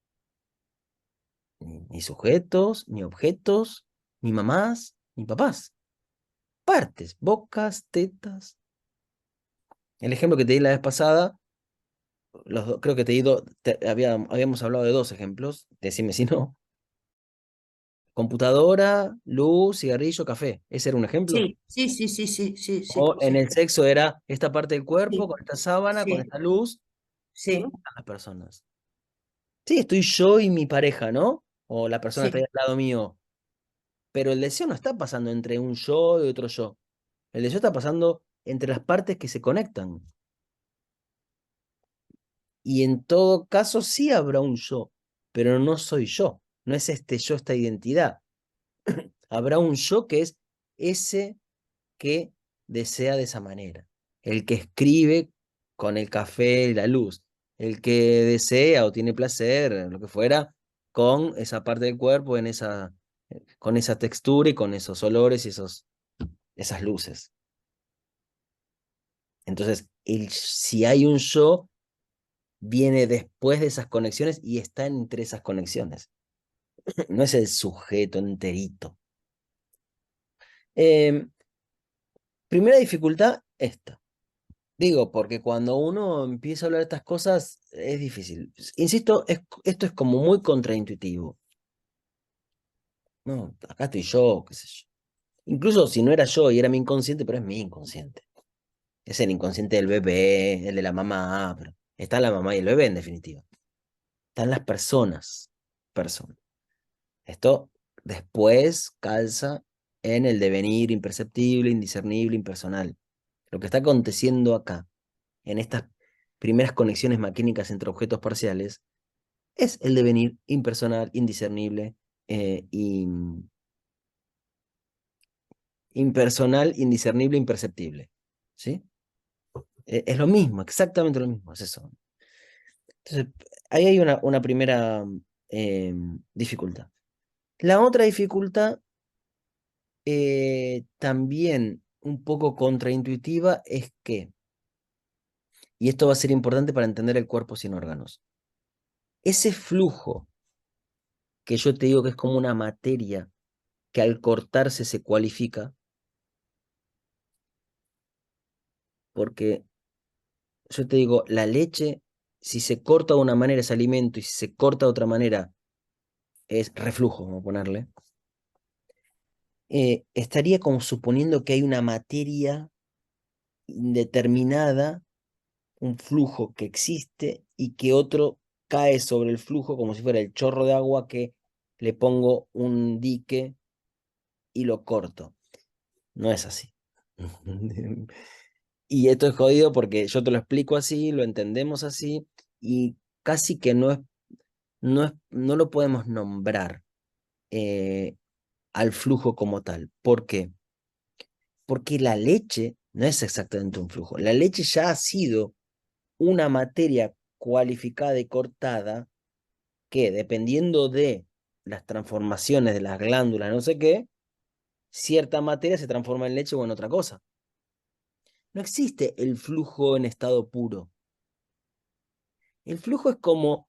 Speaker 1: Ni sujetos, ni objetos, ni mamás, ni papás. Partes, bocas, tetas. El ejemplo que te di la vez pasada, creo que te he ido, habíamos hablado de dos ejemplos, decime si no. Computadora, luz, cigarrillo, café. ¿Ese era un ejemplo?
Speaker 2: Sí, sí, sí, sí, sí, sí, sí,
Speaker 1: O en
Speaker 2: sí,
Speaker 1: el sexo era esta parte del cuerpo,
Speaker 2: sí,
Speaker 1: con esta sábana, con
Speaker 2: sí,
Speaker 1: esta luz. ¿Dónde
Speaker 2: sí,
Speaker 1: están las personas? Sí, estoy yo y mi pareja, ¿no? O la persona está ahí
Speaker 2: sí.
Speaker 1: al lado mío. Pero el deseo no está pasando entre un yo y otro yo. El deseo está pasando entre las partes que se conectan. Y en todo caso sí habrá un yo, pero no soy yo. No es este yo, esta identidad. Habrá un yo que es ese que desea de esa manera. El que escribe con el café y la luz. El que desea o tiene placer, lo que fuera, con esa parte del cuerpo, con esa textura y con esos olores y esas luces. Entonces, si hay un yo, viene después de esas conexiones y está entre esas conexiones. No es el sujeto enterito. Primera dificultad, esta. Digo, porque cuando uno empieza a hablar de estas cosas es difícil. Insisto, esto es como muy contraintuitivo. No, acá estoy yo, qué sé yo. Incluso si no era yo y era mi inconsciente, pero es mi inconsciente. Es el inconsciente del bebé, el de la mamá, pero está la mamá y el bebé en definitiva. Están las personas. Esto después calza en el devenir imperceptible, indiscernible, impersonal. Lo que está aconteciendo acá, en estas primeras conexiones maquínicas entre objetos parciales, es el devenir impersonal, indiscernible, y impersonal, indiscernible, imperceptible. ¿Sí? Es lo mismo, exactamente lo mismo, es eso. Entonces, ahí hay una primera dificultad. La otra dificultad, también un poco contraintuitiva, es que, y esto va a ser importante para entender el cuerpo sin órganos, ese flujo que yo te digo que es como una materia que al cortarse se cualifica, porque yo te digo, la leche, si se corta de una manera es alimento y si se corta de otra manera es reflujo, vamos a ponerle, estaría como suponiendo que hay una materia indeterminada, un flujo que existe y que otro cae sobre el flujo como si fuera el chorro de agua que le pongo un dique y lo corto. No es así. Y esto es jodido porque yo te lo explico así, lo entendemos así, y casi que no lo podemos nombrar eh, al flujo como tal. ¿Por qué? Porque la leche no es exactamente un flujo. La leche ya ha sido una materia cualificada y cortada que, dependiendo de las transformaciones de las glándulas, no sé qué, cierta materia se transforma en leche o en otra cosa. No existe el flujo en estado puro. El flujo es como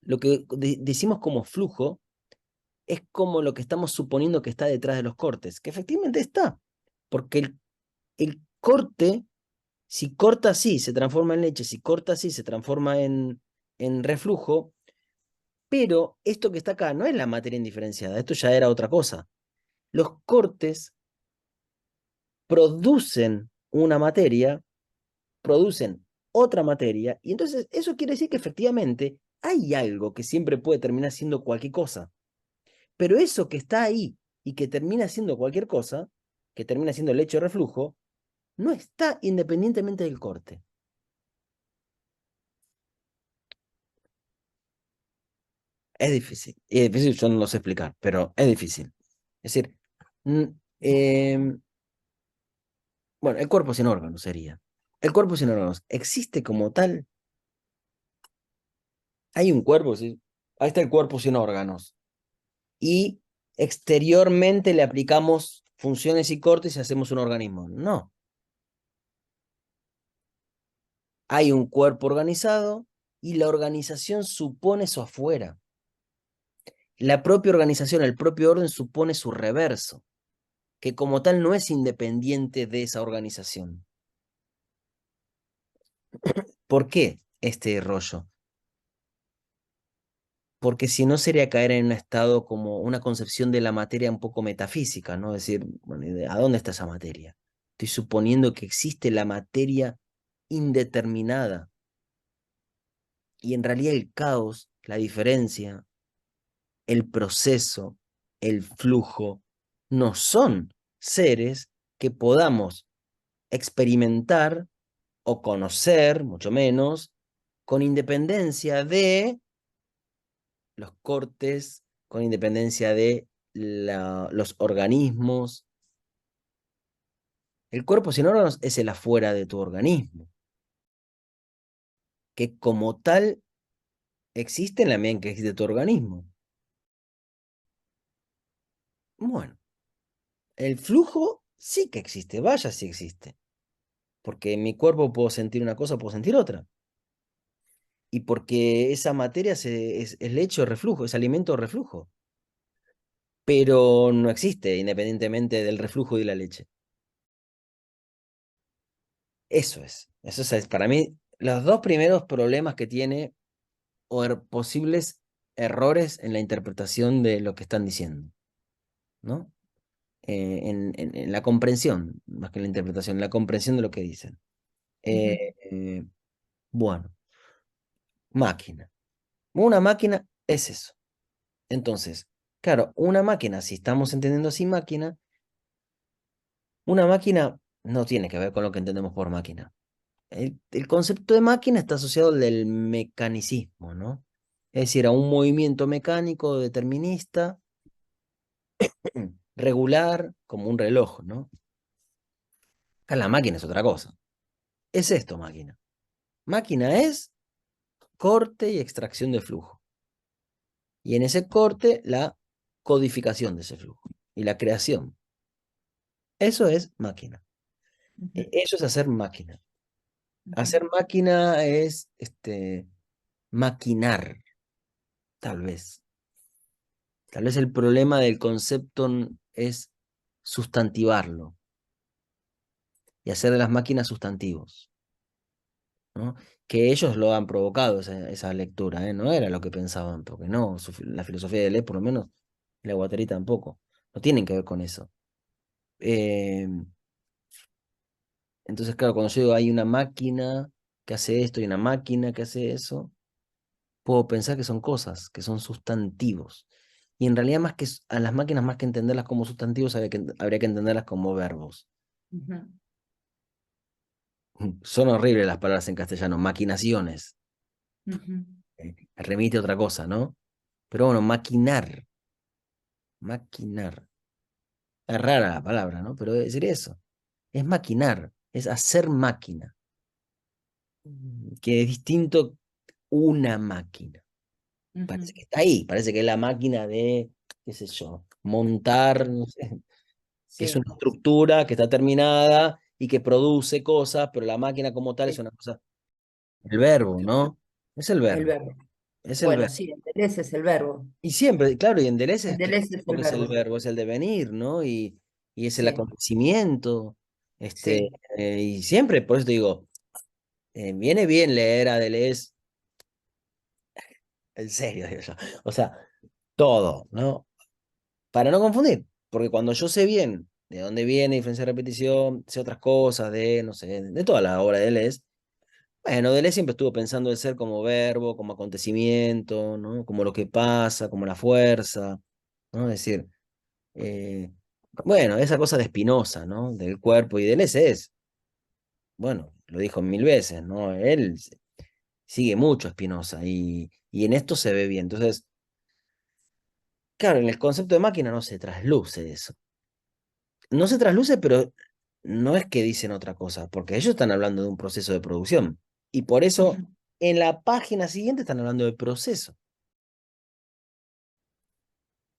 Speaker 1: lo que decimos como flujo, es como lo que estamos suponiendo que está detrás de los cortes, que efectivamente está, porque el corte, si corta así, se transforma en leche, si corta así, se transforma en reflujo, pero esto que está acá no es la materia indiferenciada, esto ya era otra cosa. Los cortes producen una materia, producen otra materia, y entonces eso quiere decir que efectivamente hay algo que siempre puede terminar siendo cualquier cosa. Pero eso que está ahí y que termina siendo cualquier cosa, que termina siendo el hecho de reflujo, no está independientemente del corte. Es difícil. Y es difícil, yo no lo sé explicar, pero es difícil. Es decir, mm, em, bueno, el cuerpo sin órganos sería. El cuerpo sin órganos existe como tal. Hay un cuerpo, sí. Ahí está el cuerpo sin órganos. Y exteriormente le aplicamos funciones y cortes y hacemos un organismo. No. Hay un cuerpo organizado y la organización supone su afuera. La propia organización, el propio orden supone su reverso, que como tal no es independiente de esa organización. ¿Por qué este rollo? Porque si no sería caer en un estado como una concepción de la materia un poco metafísica, ¿no? Es decir, bueno, ¿a dónde está esa materia? Estoy suponiendo que existe la materia indeterminada y en realidad el caos, la diferencia, el proceso, el flujo, no son seres que podamos experimentar o conocer, mucho menos, con independencia de los cortes, con independencia de los organismos. El cuerpo sin órganos es el afuera de tu organismo, que como tal existe en la medida en que existe tu organismo. Bueno, el flujo sí que existe, vaya sí existe, porque en mi cuerpo puedo sentir una cosa, puedo sentir otra. Y porque esa materia es leche o reflujo, es alimento o reflujo. Pero no existe independientemente del reflujo y de la leche. Eso es para mí los dos primeros problemas que tiene o posibles errores en la interpretación de lo que están diciendo, ¿no? En la comprensión, más que en la interpretación, en la comprensión de lo que dicen. Eh, bueno, máquina. Una máquina es eso. Entonces, claro, una máquina, si estamos entendiendo así máquina, una máquina no tiene que ver con lo que entendemos por máquina. El concepto de máquina está asociado al del mecanicismo, ¿no? Es decir, a un movimiento mecánico determinista, regular, como un reloj, ¿no? Acá la máquina es otra cosa. Es esto, máquina. Máquina es corte y extracción de flujo. Y en ese corte, la codificación de ese flujo y la creación. Eso es máquina. Eso es hacer máquina. Hacer máquina es maquinar, tal vez. Tal vez el problema del concepto es sustantivarlo y hacer de las máquinas sustantivos, ¿no? Que ellos lo han provocado esa lectura, ¿eh? No era lo que pensaban, porque no, la filosofía de Deleuze, por lo menos, y la Guattari tampoco, no tienen que ver con eso. Eh, Entonces, claro, cuando yo digo hay una máquina que hace esto y una máquina que hace eso, puedo pensar que son cosas, que son sustantivos. Y en realidad a las máquinas más que entenderlas como sustantivos, habría que entenderlas como verbos.
Speaker 2: Ujú,
Speaker 1: Son horribles las palabras en castellano, maquinaciones.
Speaker 2: ujú.
Speaker 1: Remite a otra cosa, ¿no? Pero bueno, maquinar, maquinar. Es rara la palabra, ¿no? Pero decir eso, es maquinar, es hacer máquina, que es distinto una máquina.
Speaker 2: Ujú.
Speaker 1: Parece que está ahí, parece que es la máquina de, qué sé yo, montar, no sé, que es una
Speaker 2: Sí,
Speaker 1: estructura que está terminada y que produce cosas, pero la máquina como tal es
Speaker 2: sí,
Speaker 1: una cosa. El verbo, ¿no? Es el
Speaker 2: el
Speaker 1: verbo,
Speaker 2: verbo.
Speaker 1: es el
Speaker 2: Bueno,
Speaker 1: verbo.
Speaker 2: sí, ese es el verbo.
Speaker 1: Y siempre, claro, y en Deleuze es claro
Speaker 2: Endelece es el
Speaker 1: que es el
Speaker 2: verbo.
Speaker 1: verbo, es el devenir, ¿no? Y es el
Speaker 2: Sí,
Speaker 1: acontecimiento.
Speaker 2: sí.
Speaker 1: Y siempre, por eso te digo, viene bien leer a Deleuze, en serio, digo yo. O sea, todo, ¿no? Para no confundir, porque cuando yo sé bien de dónde viene diferencia de repetición, sé otras cosas de, no sé, de toda la obra de Deleuze, bueno, Deleuze siempre estuvo pensando el ser como verbo, como acontecimiento, ¿no? Como lo que pasa, como la fuerza, ¿no? Es decir, eh, bueno, esa cosa de Spinoza, ¿no? Del cuerpo y Deleuze es, bueno, lo dijo mil veces, ¿no? Sigue mucho a Spinoza y en esto se ve bien. Entonces, claro, en el concepto de máquina no se trasluce eso. No se trasluce, pero no es que dicen otra cosa, porque ellos están hablando de un proceso de producción. Y por eso
Speaker 2: Ujú,
Speaker 1: en la página siguiente están hablando de proceso.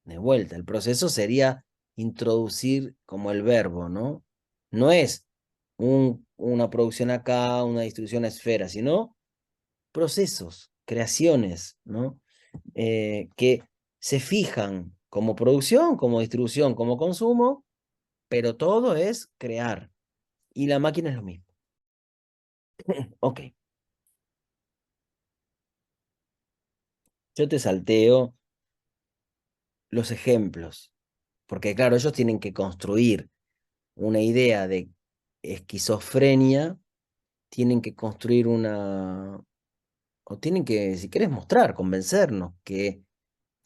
Speaker 1: De vuelta, el proceso sería introducir como el verbo, ¿no? No es una producción acá, una distribución a esfera, sino procesos, creaciones, ¿no? Que se fijan como producción, como distribución, como consumo, pero todo es crear. Y la máquina es lo mismo. Ok, yo te salteo los ejemplos, porque claro, ellos tienen que construir una idea de esquizofrenia, tienen que construir o tienen que, si querés, mostrar, convencernos que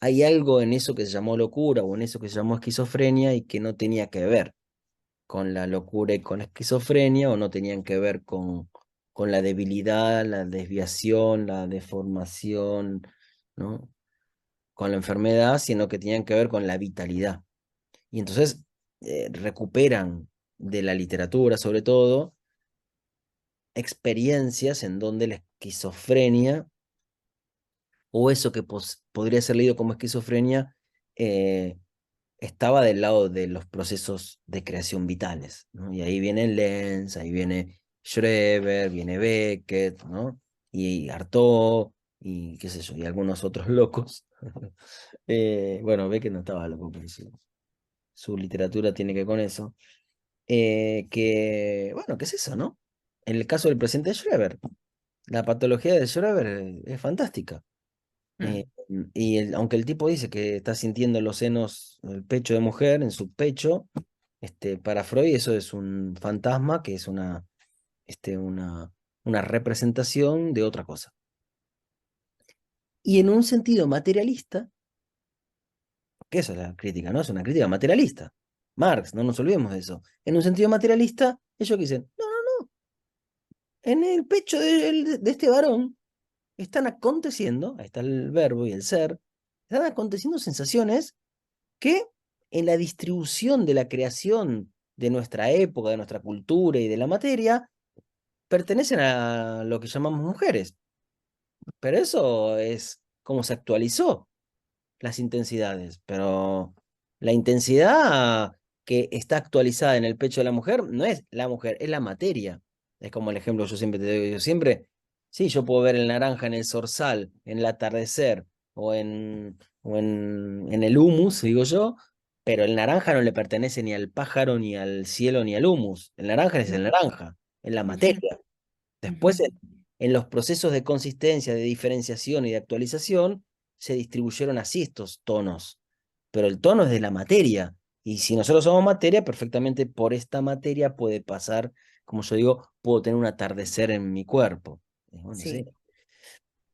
Speaker 1: hay algo en eso que se llamó locura o en eso que se llamó esquizofrenia y que no tenía que ver con la locura y con la esquizofrenia o no tenían que ver con la debilidad, la desviación, la deformación, ¿no? Con la enfermedad, sino que tenían que ver con la vitalidad. Y entonces recuperan de la literatura, sobre todo, experiencias en donde la esquizofrenia, o eso que podría ser leído como esquizofrenia, eh, estaba del lado de los procesos de creación vitales, ¿no? Y ahí viene Lenz, ahí viene Schreber, viene Beckett, ¿no? Y Artaud, y qué sé yo, y algunos otros locos. Bueno, Beckett no estaba loco, pero su literatura tiene que ver con eso. Bueno, ¿qué es eso, no? En el caso del presidente Schreber, la patología de Schreber es fantástica. Eh,
Speaker 2: mm,
Speaker 1: aunque el tipo dice que está sintiendo los senos, el pecho de mujer en su pecho, para Freud eso es un fantasma, que es una representación de otra cosa. Y en un sentido materialista, que eso es la crítica, ¿no? Es una crítica materialista. Marx, no nos olvidemos de eso. En un sentido materialista, ellos dicen, no, en el pecho de este varón están aconteciendo, ahí está el verbo y el ser, están aconteciendo sensaciones que en la distribución de la creación de nuestra época, de nuestra cultura y de la materia, pertenecen a lo que llamamos mujeres. Pero eso es como se actualizó las intensidades. Pero la intensidad que está actualizada en el pecho de la mujer no es la mujer, es la materia. Es como el ejemplo que yo siempre te doy. Yo siempre, sí, yo puedo ver el naranja en el zorzal, en el atardecer o en el humus, digo yo, pero el naranja no le pertenece ni al pájaro, ni al cielo, ni al humus. El naranja es el
Speaker 2: mm,
Speaker 1: naranja, es la
Speaker 2: ujú,
Speaker 1: materia.
Speaker 2: ujú,
Speaker 1: Después, en los procesos de consistencia, de diferenciación y de actualización, se distribuyeron así estos tonos. Pero el tono es de la materia. Y si nosotros somos materia, perfectamente por esta materia puede pasar como yo digo, puedo tener un atardecer en mi cuerpo. Bueno, sí.
Speaker 2: Sí,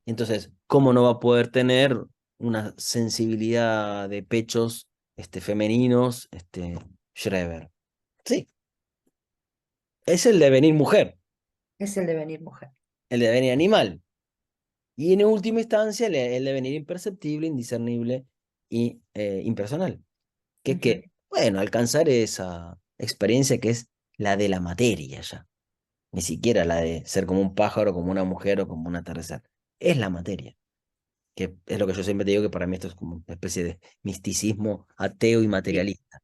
Speaker 1: Entonces, ¿cómo no va a poder tener una sensibilidad de pechos femeninos, Schreber? Sí, es el devenir mujer,
Speaker 2: es el devenir mujer.
Speaker 1: el devenir animal. Y en última instancia, el devenir imperceptible, indiscernible y impersonal. Que es
Speaker 2: Ujú.
Speaker 1: que, bueno, alcanzar esa experiencia que es la de la materia ya. Ni siquiera la de ser como un pájaro, como una mujer o como un atardecer. Es la materia. Que es lo que yo siempre te digo, que para mí esto es como una especie de misticismo ateo y
Speaker 2: Sí,
Speaker 1: materialista.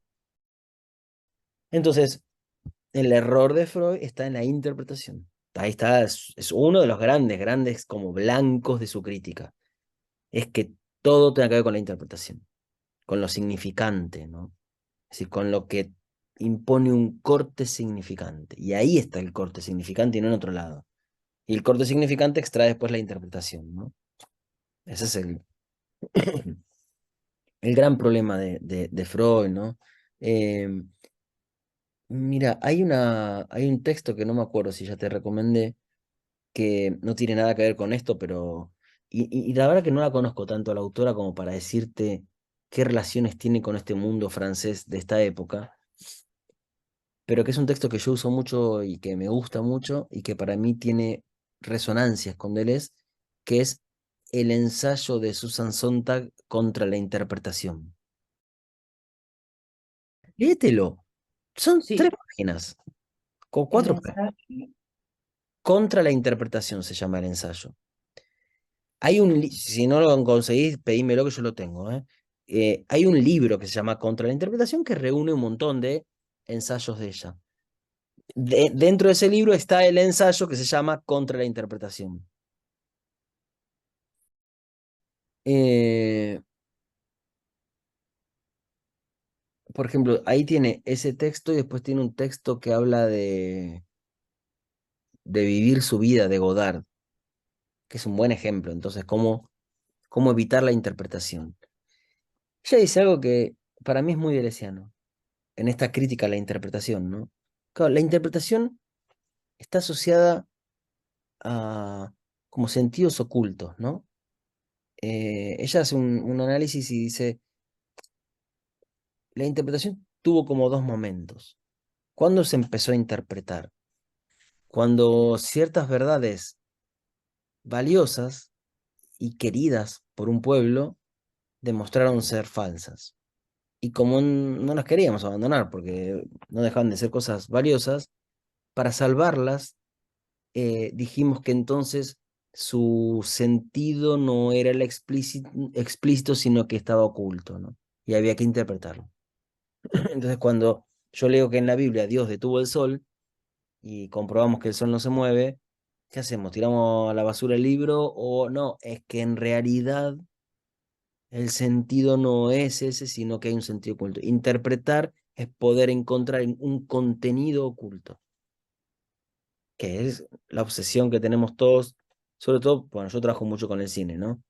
Speaker 1: Entonces, el error de Freud está en la interpretación. Ahí está, es uno de los grandes, grandes como blancos de su crítica. Es que todo tenga que ver con la interpretación, con lo significante, ¿no? Es decir, con lo que impone un corte significante. Y ahí está el corte significante y no en otro lado. Y el corte significante extrae después la interpretación, ¿no? Ese es el gran problema de Freud, ¿no? Eh, Mira, hay un texto que no me acuerdo si ya te recomendé, que no tiene nada que ver con esto, pero... Y la verdad que no la conozco tanto a la autora como para decirte qué relaciones tiene con este mundo francés de esta época, pero que es un texto que yo uso mucho y que me gusta mucho y que para mí tiene resonancias con Deleuze, que es el ensayo de Susan Sontag contra la interpretación. Léetelo. Son tres
Speaker 2: sí,
Speaker 1: páginas, con
Speaker 2: el
Speaker 1: cuatro páginas.
Speaker 2: ensayo.
Speaker 1: Contra la interpretación se llama el ensayo. Si no lo conseguís, pedímelo que yo lo tengo, ¿eh? Hay un libro que se llama Contra la interpretación que reúne un montón de ensayos de ella. Dentro de ese libro está el ensayo que se llama Contra la interpretación. Eh, por ejemplo, ahí tiene ese texto y después tiene un texto que habla de vivir su vida de Godard, que es un buen ejemplo. Entonces, cómo evitar la interpretación. Ella dice algo que para mí es muy deleuziano, en esta crítica a la interpretación, ¿no? Claro, la interpretación está asociada a como sentidos ocultos, ¿no? Ella hace un análisis y dice, la interpretación tuvo como dos momentos. ¿Cuándo se empezó a interpretar? Cuando ciertas verdades valiosas y queridas por un pueblo demostraron ser falsas. Y como no las queríamos abandonar porque no dejaban de ser cosas valiosas, para salvarlas dijimos que entonces su sentido no era el explícito, sino que estaba oculto, ¿no? Y había que interpretarlo. Entonces, cuando yo leo que en la Biblia Dios detuvo el sol y comprobamos que el sol no se mueve, ¿qué hacemos? ¿Tiramos a la basura el libro o no? Es que en realidad el sentido no es ese, sino que hay un sentido oculto. Interpretar es poder encontrar un contenido oculto, que es la obsesión que tenemos todos, sobre todo, bueno, yo trabajo mucho con el cine, ¿no?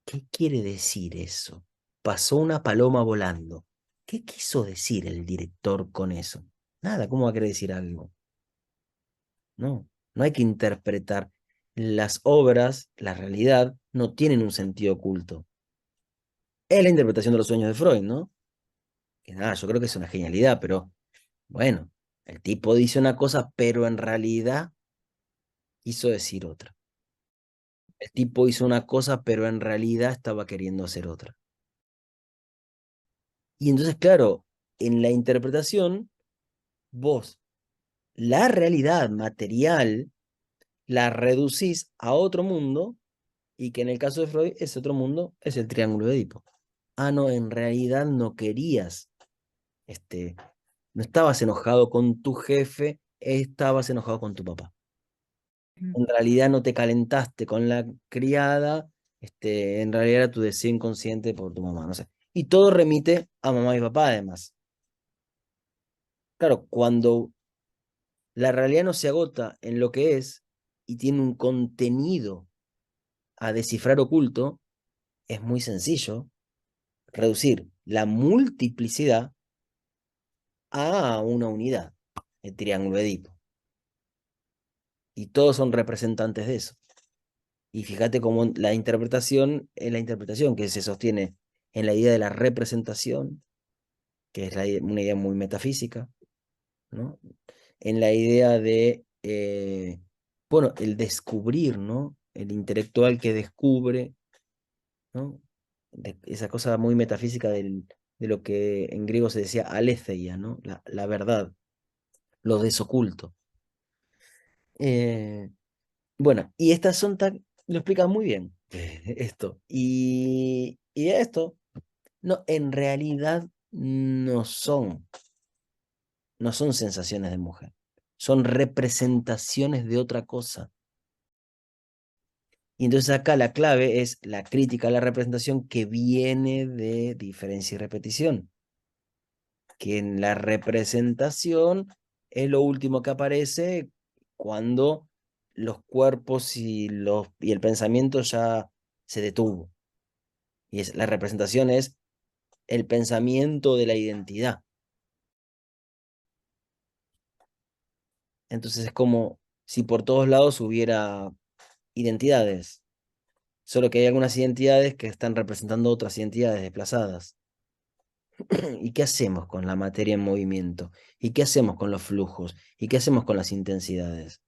Speaker 1: ¿Qué quiere decir eso? Pasó una paloma volando. ¿Qué quiso decir el director con eso? Nada, ¿cómo va a querer decir algo? No, no hay que interpretar. Las obras, la realidad, no tienen un sentido oculto. Es la interpretación de los sueños de Freud, ¿no? Que nada, yo creo que es una genialidad, pero bueno, el tipo dice una cosa, pero en realidad quiso decir otra. El tipo hizo una cosa, pero en realidad estaba queriendo hacer otra. Y entonces, claro, en la interpretación, vos la realidad material la reducís a otro mundo y que en el caso de Freud ese otro mundo es el triángulo de Edipo. Ah, no, en realidad no querías, este, no estabas enojado con tu jefe, estabas enojado con tu papá.
Speaker 2: Ujú.
Speaker 1: En realidad no te calentaste con la criada, en realidad era tu deseo inconsciente por tu mamá, no sé. Y todo remite a mamá y papá además. Claro, cuando la realidad no se agota en lo que es y tiene un contenido a descifrar oculto, es muy sencillo reducir la multiplicidad a una unidad, el triángulo de Edipo. y todos son representantes de eso. Y fíjate cómo la interpretación es la interpretación que se sostiene en la idea de la representación, que es una idea muy metafísica, ¿no? En la idea de, bueno, el descubrir, ¿no? El intelectual que descubre, ¿no? Esa cosa muy metafísica de lo que en griego se decía aletheia, ¿no? La verdad, lo desoculto. Eh, bueno, y estas son tan, lo explican muy bien, esto. Y esto, no, en realidad no son sensaciones de mujer, son representaciones de otra cosa. Y entonces acá la clave es la crítica a la representación que viene de diferencia y repetición, que en la representación es lo último que aparece cuando los cuerpos y el pensamiento ya se detuvo. Y la representación es el pensamiento de la identidad. Entonces es como si por todos lados hubiera identidades, solo que hay algunas identidades que están representando otras identidades desplazadas. ¿Y qué hacemos con la materia en movimiento? ¿Y qué hacemos con los flujos? ¿Y qué hacemos con las intensidades?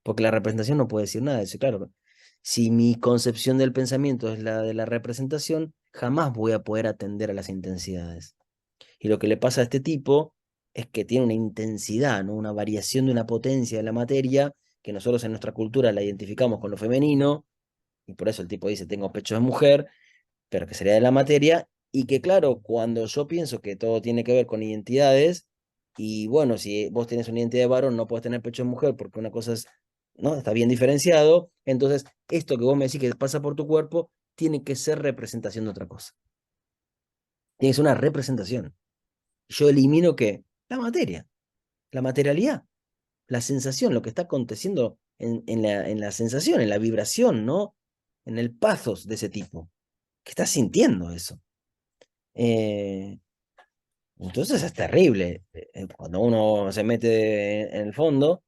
Speaker 1: Porque la representación no puede decir nada de eso. Claro, si mi concepción del pensamiento es la de la representación, jamás voy a poder atender a las intensidades. Y lo que le pasa a este tipo es que tiene una intensidad, ¿no? Una variación de una potencia de la materia, que nosotros en nuestra cultura la identificamos con lo femenino, y por eso el tipo dice, tengo pecho de mujer, pero que sería de la materia, y que claro, cuando yo pienso que todo tiene que ver con identidades, y bueno, si vos tenés una identidad de varón, no puedes tener pecho de mujer, porque una cosa es, ¿no? Está bien diferenciado, entonces esto que vos me decís que pasa por tu cuerpo, tiene que ser representación de otra cosa. Tiene que ser una representación. Yo elimino ¿qué? La materia, la materialidad, la sensación, lo que está aconteciendo en la sensación, en la vibración, ¿no? En el pathos de ese tipo, que está sintiendo eso. Eh, entonces es terrible. Cuando uno se mete en el fondo,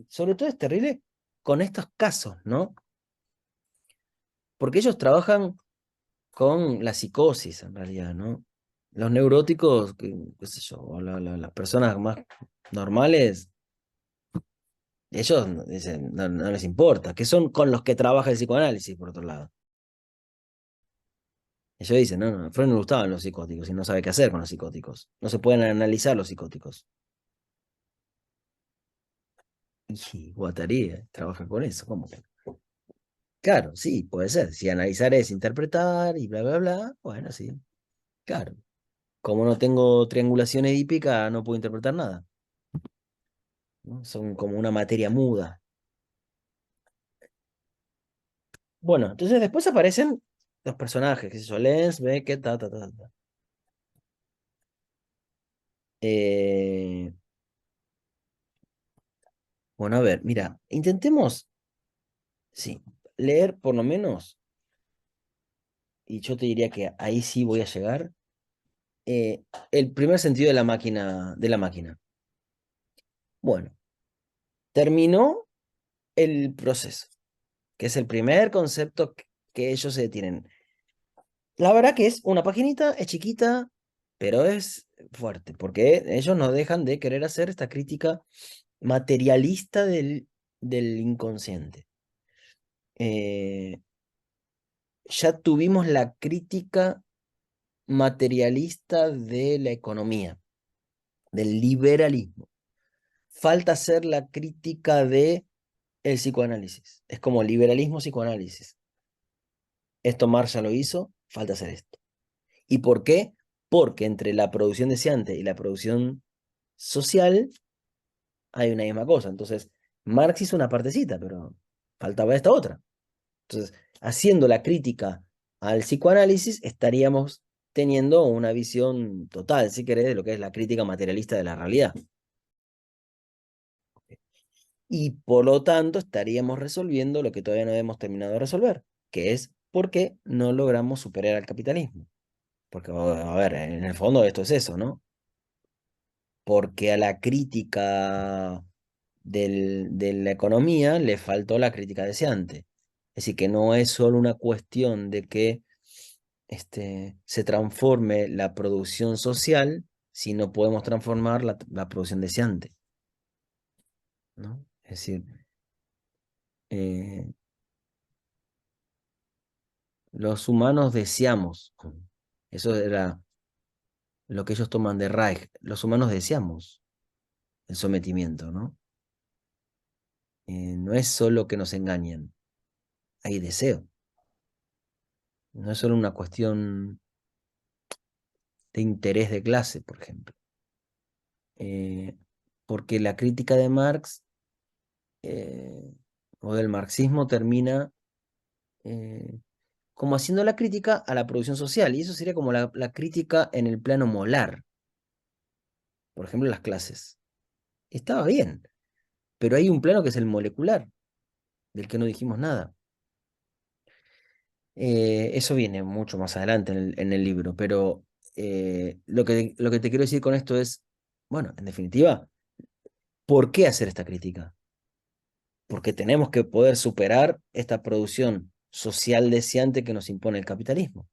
Speaker 1: sobre todo es terrible con estos casos, ¿no? Porque ellos trabajan con la psicosis en realidad, ¿no? Los neuróticos, qué sé yo, o las personas más normales, ellos dicen, no les importa, que son con los que trabaja el psicoanálisis, por otro lado. Ellos dicen, no, a Freud no le gustaban los psicóticos y no sabe qué hacer con los psicóticos. No se pueden analizar los psicóticos. Y Guattari trabaja con eso, ¿cómo que? Claro, sí, puede ser. Si analizar es interpretar y bla, bla, bla, bueno, sí, claro. Como no tengo triangulación edípica, no puedo interpretar nada, ¿no? Son como una materia muda. Bueno, entonces después aparecen los personajes, que sé yo, Lenz, Beckett, ta, ta, ta, ta. Eh, bueno, a ver, mira, intentemos, sí, leer por lo menos, y yo te diría que ahí sí voy a llegar, el primer sentido de la máquina, de la máquina. Bueno, terminó el proceso, que es el primer concepto que ellos se tienen. La verdad que es una paginita, es chiquita, pero es fuerte, porque ellos no dejan de querer hacer esta crítica materialista del inconsciente. Eh, ya tuvimos la crítica materialista de la economía, del liberalismo. Falta hacer la crítica de el psicoanálisis. Es como liberalismo, psicoanálisis. Esto Marx ya lo hizo, falta hacer esto. ¿Y por qué? Porque entre la producción deseante y la producción social hay una misma cosa. Entonces, Marx hizo una partecita, pero faltaba esta otra. Entonces, haciendo la crítica al psicoanálisis, estaríamos teniendo una visión total, si querés, de lo que es la crítica materialista de la realidad. Y por lo tanto, estaríamos resolviendo lo que todavía no hemos terminado de resolver, que es por qué no logramos superar al capitalismo. Porque, a ver, en el fondo esto es eso, ¿no? Porque a la crítica de la economía le faltó la crítica deseante. Es decir, que no es solo una cuestión de que se transforme la producción social, sino podemos transformar la producción deseante, ¿no? Es decir, eh, los humanos deseamos, eso era lo que ellos toman de Reich, los humanos deseamos el sometimiento, ¿no? No es solo que nos engañen, hay deseo, no es solo una cuestión de interés de clase, por ejemplo. Porque la crítica de Marx eh, o del marxismo termina eh, como haciendo la crítica a la producción social, y eso sería como la crítica en el plano molar, por ejemplo, las clases. Estaba bien, pero hay un plano que es el molecular, del que no dijimos nada. Eso viene mucho más adelante en el libro, pero lo que te quiero decir con esto es, bueno, en definitiva, ¿por qué hacer esta crítica? Porque tenemos que poder superar esta producción social deseante que nos impone el capitalismo.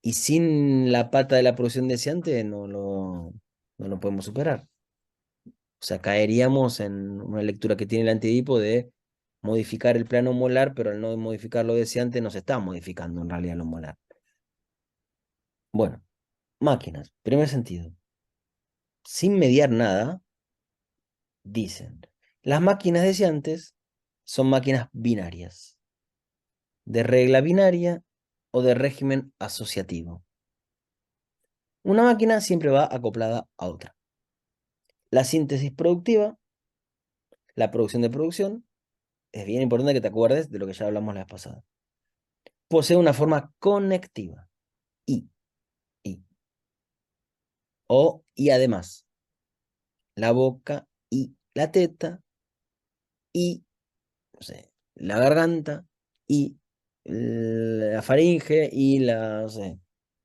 Speaker 1: Y sin la pata de la producción deseante no lo podemos superar. O sea, caeríamos en una lectura que tiene el Antiedipo de modificar el plano molar, pero al no modificar lo deseante nos está modificando en realidad lo molar. Bueno, máquinas, primer sentido. Sin mediar nada, dicen, las máquinas deseantes son máquinas binarias, de regla binaria o de régimen asociativo. Una máquina siempre va acoplada a otra. La síntesis productiva, la producción de producción, es bien importante que te acuerdes de lo que ya hablamos la vez pasada. Posee una forma conectiva. Y, y, y además, la boca y la teta y, no sé, la garganta y la faringe y no sé,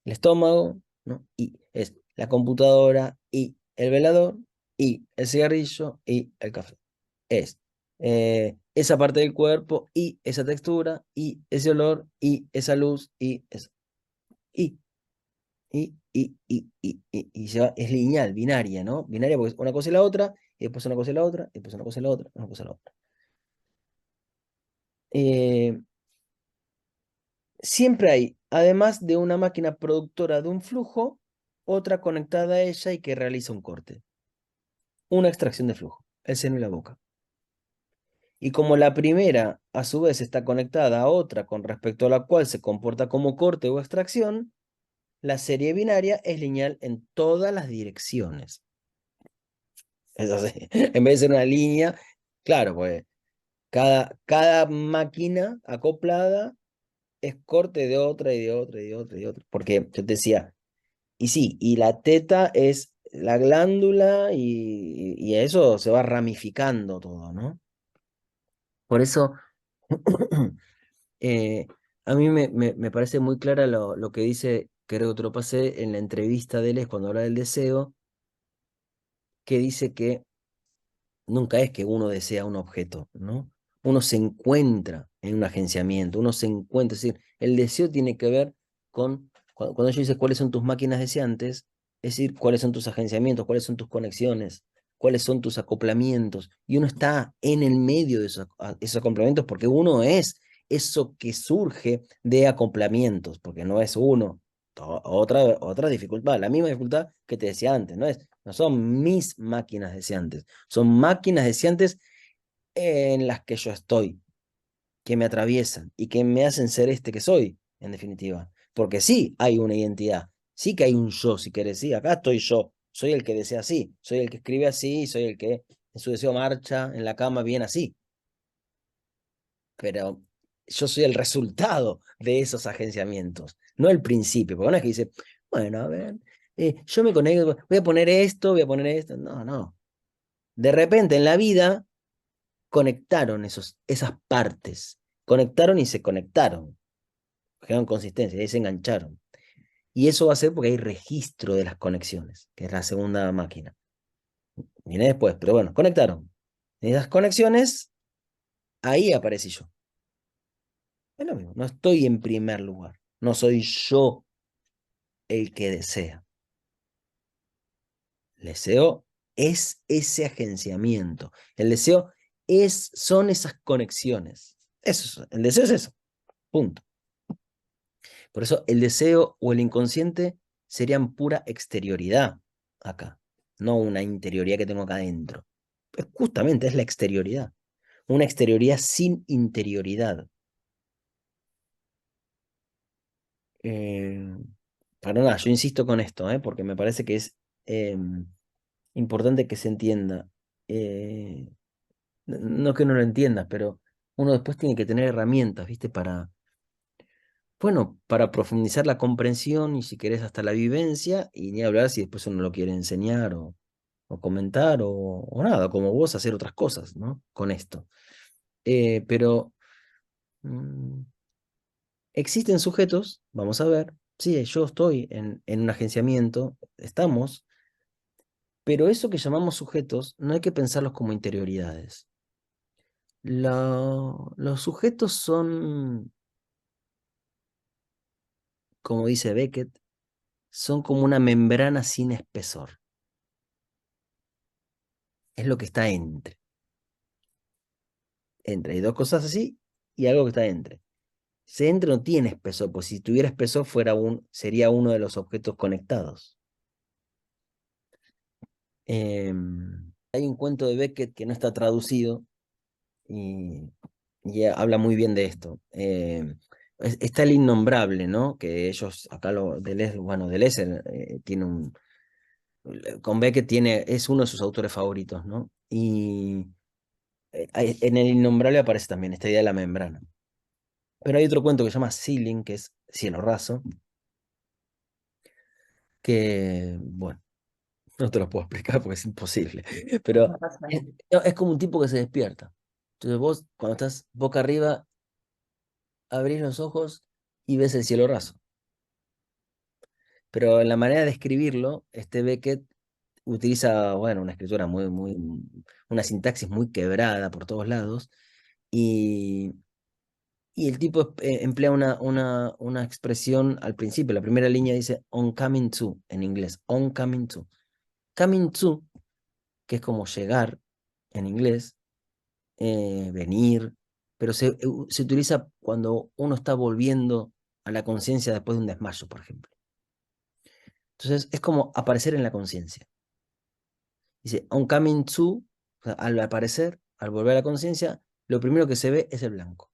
Speaker 1: el estómago, ¿no? Y es la computadora y el velador y el cigarrillo y el café. Es esa parte del cuerpo y esa textura y ese olor y esa luz y eso. Y, y es lineal, binaria, ¿no? Binaria porque es una cosa y la otra, y después una cosa y la otra, y después una cosa y la otra, una cosa y la otra. Eh, Siempre hay, además de una máquina productora de un flujo, otra conectada a ella y que realiza un corte, una extracción de flujo, el seno y la boca. Y como la primera, a su vez, está conectada a otra con respecto a la cual se comporta como corte o extracción, la serie binaria es lineal en todas las direcciones. Es así. En vez de ser una línea, claro, pues cada máquina acoplada es corte de otra y de otra y de otra y de otra. Porque yo te decía, y sí, y la teta es la glándula y eso se va ramificando todo, ¿no? Por eso, eh, a mí me parece muy clara lo que dice, creo que te lo pasé en la entrevista de él, es cuando habla del deseo, que dice que nunca es que uno desea un objeto, ¿no? Uno se encuentra en un agenciamiento, uno se encuentra, es decir, el deseo tiene que ver con, cuando yo dice cuáles son tus máquinas deseantes, es decir, cuáles son tus agenciamientos, cuáles son tus conexiones, cuáles son tus acoplamientos, y uno está en el medio de esos acoplamientos porque uno es eso que surge de acoplamientos, porque no es uno. Otra dificultad, la misma dificultad que te decía antes, no son mis máquinas deseantes, son máquinas deseantes en las que yo estoy, que me atraviesan y que me hacen ser este que soy, en definitiva. Porque sí hay una identidad, sí que hay un yo, si querés, sí, acá estoy yo, soy el que desea así, soy el que escribe así, soy el que en su deseo marcha en la cama bien así, pero yo soy el resultado de esos agenciamientos, no el principio, porque una vez que dice, bueno, a ver, yo me conecto, voy a poner esto, voy a poner esto, no, no. De repente en la vida conectaron esas partes, conectaron y se conectaron, generaron consistencia, y ahí se engancharon. Y eso va a ser porque hay registro de las conexiones, que es la segunda máquina. Vine después, pero bueno, conectaron. En esas conexiones, ahí aparecí yo. Es lo mismo, no estoy en primer lugar. No soy yo el que desea. El deseo es ese agenciamiento. El deseo son esas conexiones. El deseo es eso. Punto. Por eso el deseo o el inconsciente serían pura exterioridad acá, no una interioridad que tengo acá adentro. Justamente es la exterioridad. Una exterioridad sin interioridad. Eh, para nada, yo insisto con esto, porque me parece que es importante que se entienda. Eh, no que no lo entiendas, pero uno después tiene que tener herramientas, ¿viste? Bueno, para profundizar la comprensión y si querés hasta la vivencia, y ni hablar si después uno lo quiere enseñar o comentar o nada, como vos hacer otras cosas, ¿no? Con esto. Pero mm, existen sujetos, vamos a ver, sí, yo estoy en un agenciamiento, estamos, pero eso que llamamos sujetos no hay que pensarlos como interioridades. Los sujetos son, como dice Beckett, son como una membrana sin espesor. Es lo que está entre. Entre. Hay dos cosas así y algo que está entre. Ese entre no tiene espesor, pues si tuviera espesor sería uno de los objetos conectados. Hay un cuento de Beckett que no está traducido y, y habla muy bien de esto. Está el innombrable, ¿no? Que ellos, acá bueno, Deleuze tiene con Beckett es uno de sus autores favoritos, ¿no? Y en el innombrable aparece también esta idea de la membrana. Pero hay otro cuento que se llama Ceiling, que es cielo raso, que, bueno, no te lo puedo explicar porque es imposible, pero
Speaker 2: No pasa
Speaker 1: es,
Speaker 2: nada.
Speaker 1: no, es como un tipo que se despierta. Entonces vos, cuando estás boca arriba, abrís los ojos y ves el cielo raso. Pero en la manera de escribirlo, este Beckett utiliza, bueno, una escritura una sintaxis muy quebrada por todos lados, y, y el tipo emplea una expresión al principio. La primera línea dice on coming to, en inglés, on coming to. Coming to, que es como llegar en inglés, venir, pero se utiliza cuando uno está volviendo a la conciencia después de un desmayo, por ejemplo. Entonces es como aparecer en la conciencia. Dice, on coming to, o sea, al aparecer, al volver a la conciencia, lo primero que se ve es el blanco,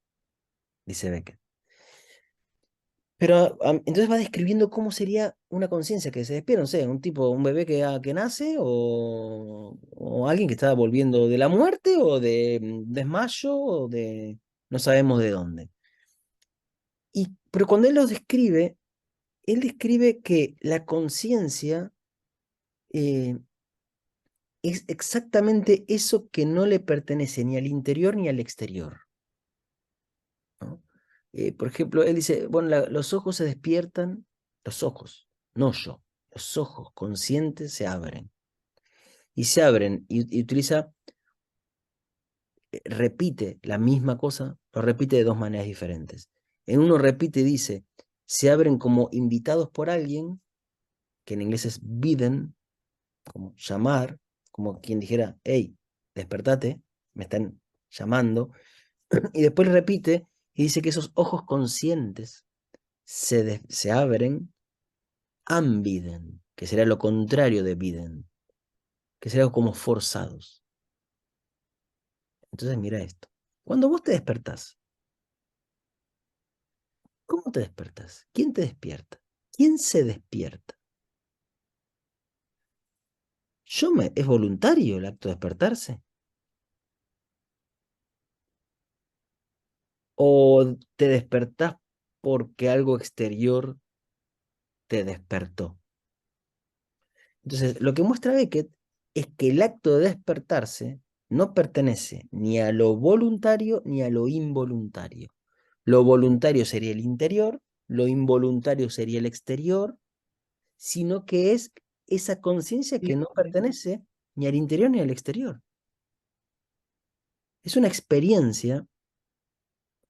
Speaker 1: dice Beckett. Pero entonces va describiendo cómo sería una conciencia que se despierta, no sé, un bebé que nace o alguien que está volviendo de la muerte o de desmayo no sabemos de dónde. Pero cuando él describe que la conciencia eh, es exactamente eso que no le pertenece ni al interior ni al exterior, ¿no? Por ejemplo, él dice, bueno, los ojos se despiertan, los ojos, no yo, los ojos conscientes se abren. Y se abren y utiliza, repite la misma cosa, lo repite de dos maneras diferentes. En uno repite y dice, se abren como invitados por alguien, que en inglés es bidden, como llamar, como quien dijera, hey, despertate, me están llamando. Y después repite y dice que esos ojos conscientes se abren ambiden, que será lo contrario de biden, que será como forzados. Entonces mira esto. Cuando vos te despertás, ¿cómo te despertás? ¿Quién te despierta? ¿Quién se despierta? ¿Es voluntario el acto de despertarse? ¿O te despertás porque algo exterior te despertó? Entonces, lo que muestra Beckett es que el acto de despertarse no pertenece ni a lo voluntario ni a lo involuntario. Lo voluntario sería el interior, lo involuntario sería el exterior, sino que es esa conciencia
Speaker 2: Sí,
Speaker 1: que no pertenece ni al interior ni al exterior. Es una experiencia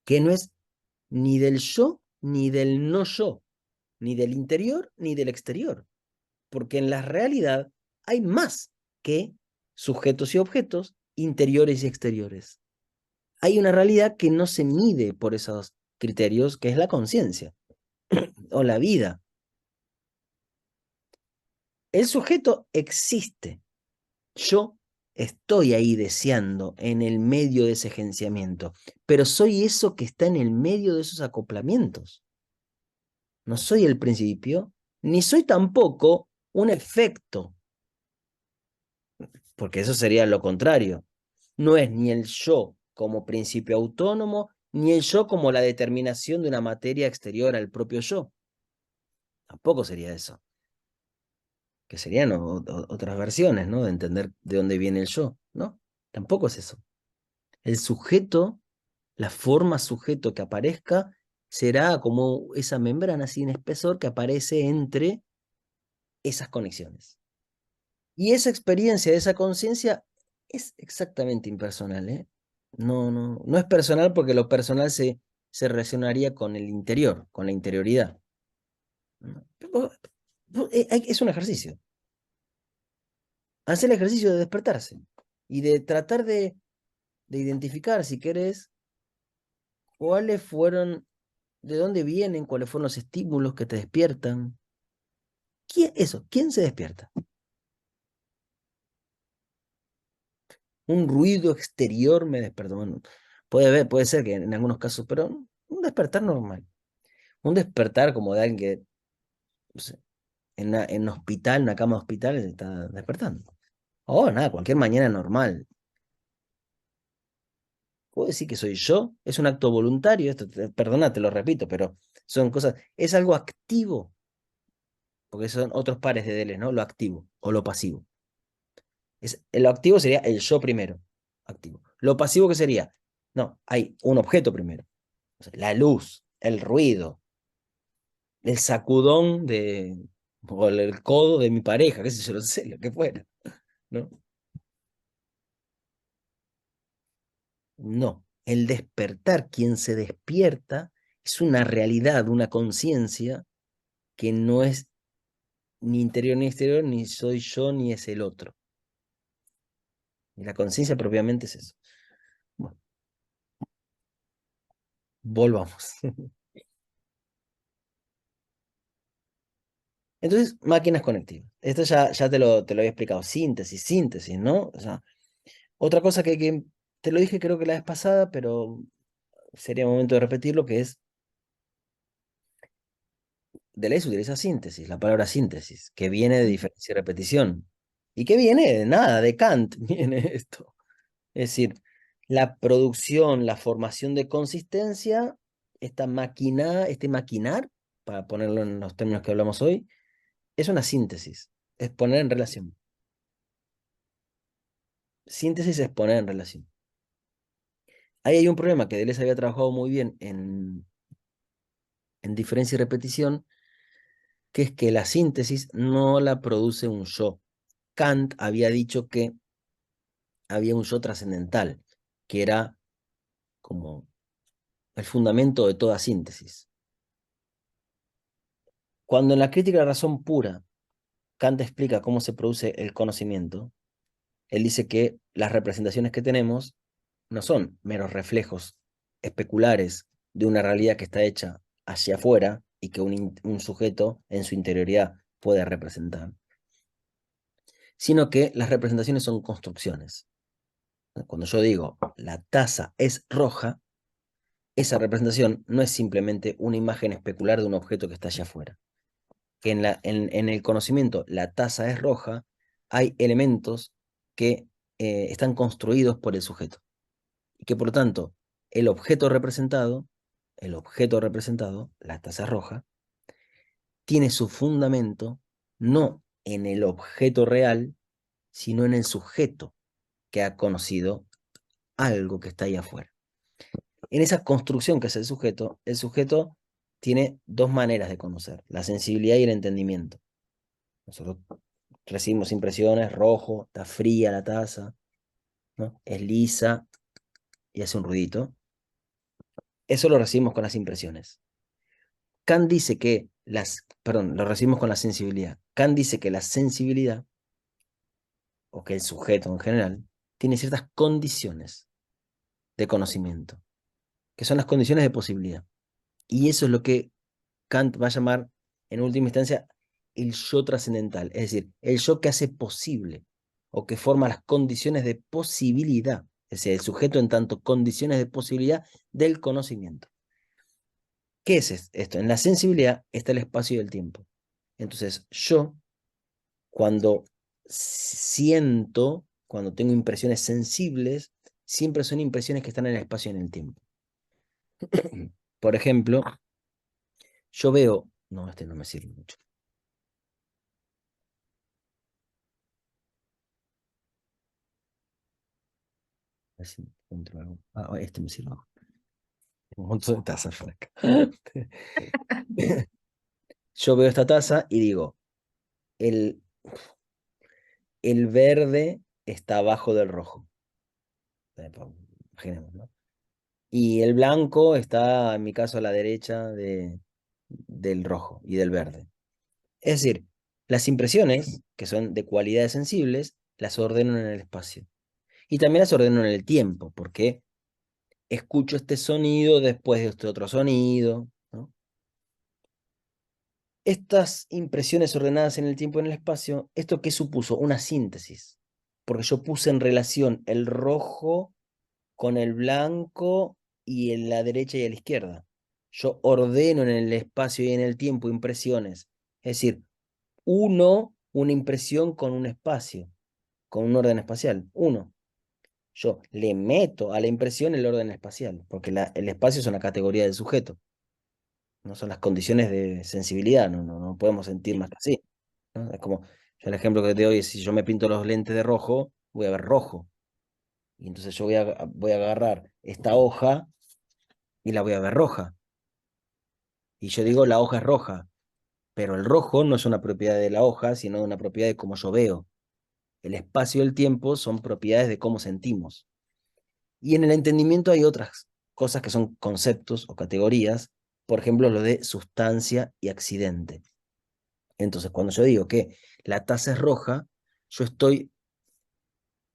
Speaker 1: que no es ni del yo ni del no yo, ni del interior ni del exterior, porque en la realidad hay más que sujetos y objetos, interiores y exteriores. Hay una realidad que no se mide por esos criterios, que es la conciencia o la vida. El sujeto existe. Yo estoy ahí deseando en el medio de ese gerenciamiento, pero soy eso que está en el medio de esos acoplamientos. No soy el principio, ni soy tampoco un efecto, porque eso sería lo contrario. No es ni el yo como principio autónomo, ni el yo como la determinación de una materia exterior al propio yo. Tampoco sería eso, que serían otras versiones, ¿no? De entender de dónde viene el yo, ¿no? Tampoco es eso. El sujeto, la forma sujeto que aparezca, será como esa membrana sin espesor que aparece entre esas conexiones. Y esa experiencia, esa conciencia es exactamente impersonal, ¿eh? No es personal porque lo personal se relacionaría con el interior, con la interioridad. ¿No? Es un ejercicio. Hacer el ejercicio de despertarse y de tratar de identificar, si querés, cuáles fueron, de dónde vienen, cuáles fueron los estímulos que te despiertan. ¿Quién se despierta? Un ruido exterior me despertó. Bueno, puede ser que en algunos casos, pero un despertar normal. Un despertar como de alguien que, no sé, en un hospital, una cama de hospital, se está despertando. O nada, cualquier mañana normal. ¿Puedo decir que soy yo? Es un acto voluntario, perdona, te lo repito, pero son cosas, es algo activo, porque son otros pares de Deleuze, ¿no? Lo activo o lo pasivo. Lo activo sería el yo primero, activo. Lo pasivo, ¿qué sería? No, hay un objeto primero. O sea, la luz, el ruido, el sacudón o el codo de mi pareja, qué sé yo, no sé, lo que fuera, ¿no? No, el despertar, quien se despierta, es una realidad, una conciencia que no es ni interior ni exterior, ni soy yo ni es el otro. Y la conciencia propiamente es eso. Bueno, volvamos. Entonces, máquinas conectivas. Esto ya te lo había explicado. Síntesis, ¿no? O sea, otra cosa que te lo dije creo que la vez pasada, pero sería momento de repetirlo, que es, Deleuze utiliza síntesis, la palabra síntesis, que viene de diferencia y repetición. ¿Y qué viene? De nada, de Kant viene esto. Es decir, la producción, la formación de consistencia, este maquinar, para ponerlo en los términos que hablamos hoy, es una síntesis, es poner en relación. Síntesis es poner en relación. Ahí hay un problema que Deleuze había trabajado muy bien en diferencia y repetición, que es que la síntesis no la produce un yo. Kant había dicho que había un yo trascendental, que era como el fundamento de toda síntesis. Cuando en la crítica de la razón pura, Kant explica cómo se produce el conocimiento, él dice que las representaciones que tenemos no son meros reflejos especulares de una realidad que está hecha hacia afuera y que un sujeto en su interioridad puede representar, sino que las representaciones son construcciones. Cuando yo digo la taza es roja, esa representación no es simplemente una imagen especular de un objeto que está allá afuera. Que en el conocimiento la taza es roja, hay elementos que están construidos por el sujeto. Y que por lo tanto, el objeto representado, la taza roja, tiene su fundamento no en el objeto real, sino en el sujeto que ha conocido algo que está ahí afuera. En esa construcción que es el sujeto tiene dos maneras de conocer, la sensibilidad y el entendimiento. Nosotros recibimos impresiones, rojo, está fría la taza, ¿no? Es lisa y hace un ruidito. Eso lo recibimos con las impresiones. Kant dice que perdón, lo recibimos con la sensibilidad. Kant dice que la sensibilidad, o que el sujeto en general, tiene ciertas condiciones de conocimiento, que son las condiciones de posibilidad. Y eso es lo que Kant va a llamar, en última instancia, el yo trascendental, es decir, el yo que hace posible o que forma las condiciones de posibilidad, es decir, el sujeto en tanto condiciones de posibilidad del conocimiento. ¿Qué es esto? En la sensibilidad está el espacio y el tiempo. Entonces, yo, cuando siento, cuando tengo impresiones sensibles, siempre son impresiones que están en el espacio y en el tiempo. Por ejemplo, yo veo, no, este no me sirve mucho. A ver si encuentro algo. Ah, este me sirve. Un montón de tazas por acá. Yo veo esta taza y digo, el, el verde está abajo del rojo. Imaginemos, ¿no? Y el blanco está, en mi caso, a la derecha del rojo y del verde. Es decir, las impresiones, que son de cualidades sensibles, las ordeno en el espacio. Y también las ordeno en el tiempo, porque escucho este sonido después de este otro sonido, ¿no? Estas impresiones ordenadas en el tiempo y en el espacio, ¿esto qué supuso? Una síntesis, porque yo puse en relación el rojo con el blanco y en la derecha y a la izquierda. Yo ordeno en el espacio y en el tiempo impresiones, es decir, uno una impresión con un espacio, con un orden espacial, uno. Yo le meto a la impresión el orden espacial, porque el espacio es una categoría del sujeto, no son las condiciones de sensibilidad, no podemos sentir más que así, ¿no? Es como, yo el ejemplo que te doy es si yo me pinto los lentes de rojo, voy a ver rojo. Y entonces yo voy a agarrar esta hoja y la voy a ver roja. Y yo digo, la hoja es roja, pero el rojo no es una propiedad de la hoja, sino una propiedad de cómo yo veo. El espacio y el tiempo son propiedades de cómo sentimos. Y en el entendimiento hay otras cosas que son conceptos o categorías, por ejemplo, lo de sustancia y accidente. Entonces, cuando yo digo que la taza es roja, yo estoy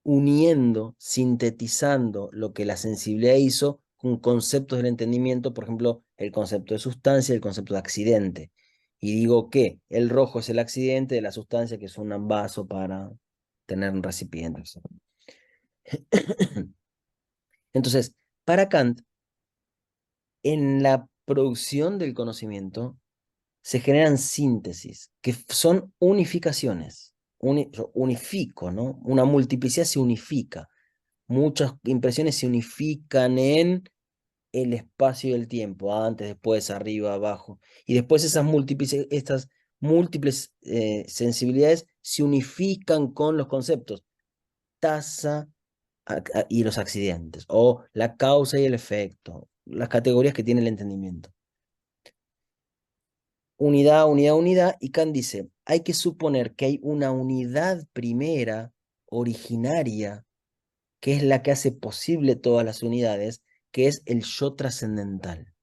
Speaker 1: uniendo, sintetizando lo que la sensibilidad hizo con conceptos del entendimiento, por ejemplo, el concepto de sustancia y el concepto de accidente. Y digo que el rojo es el accidente de la sustancia, que es un vaso para tener un recipiente. Entonces, para Kant, en la producción del conocimiento se generan síntesis, que son unificaciones. Yo unifico, ¿no? Una multiplicidad se unifica. Muchas impresiones se unifican en el espacio y el tiempo, antes, después, arriba, abajo. Y después estas múltiples sensibilidades se unifican con los conceptos tasa y los accidentes, o la causa y el efecto, las categorías que tiene el entendimiento. Unidad, unidad, unidad, y Kant dice, hay que suponer que hay una unidad primera, originaria, que es la que hace posible todas las unidades, que es el yo trascendental.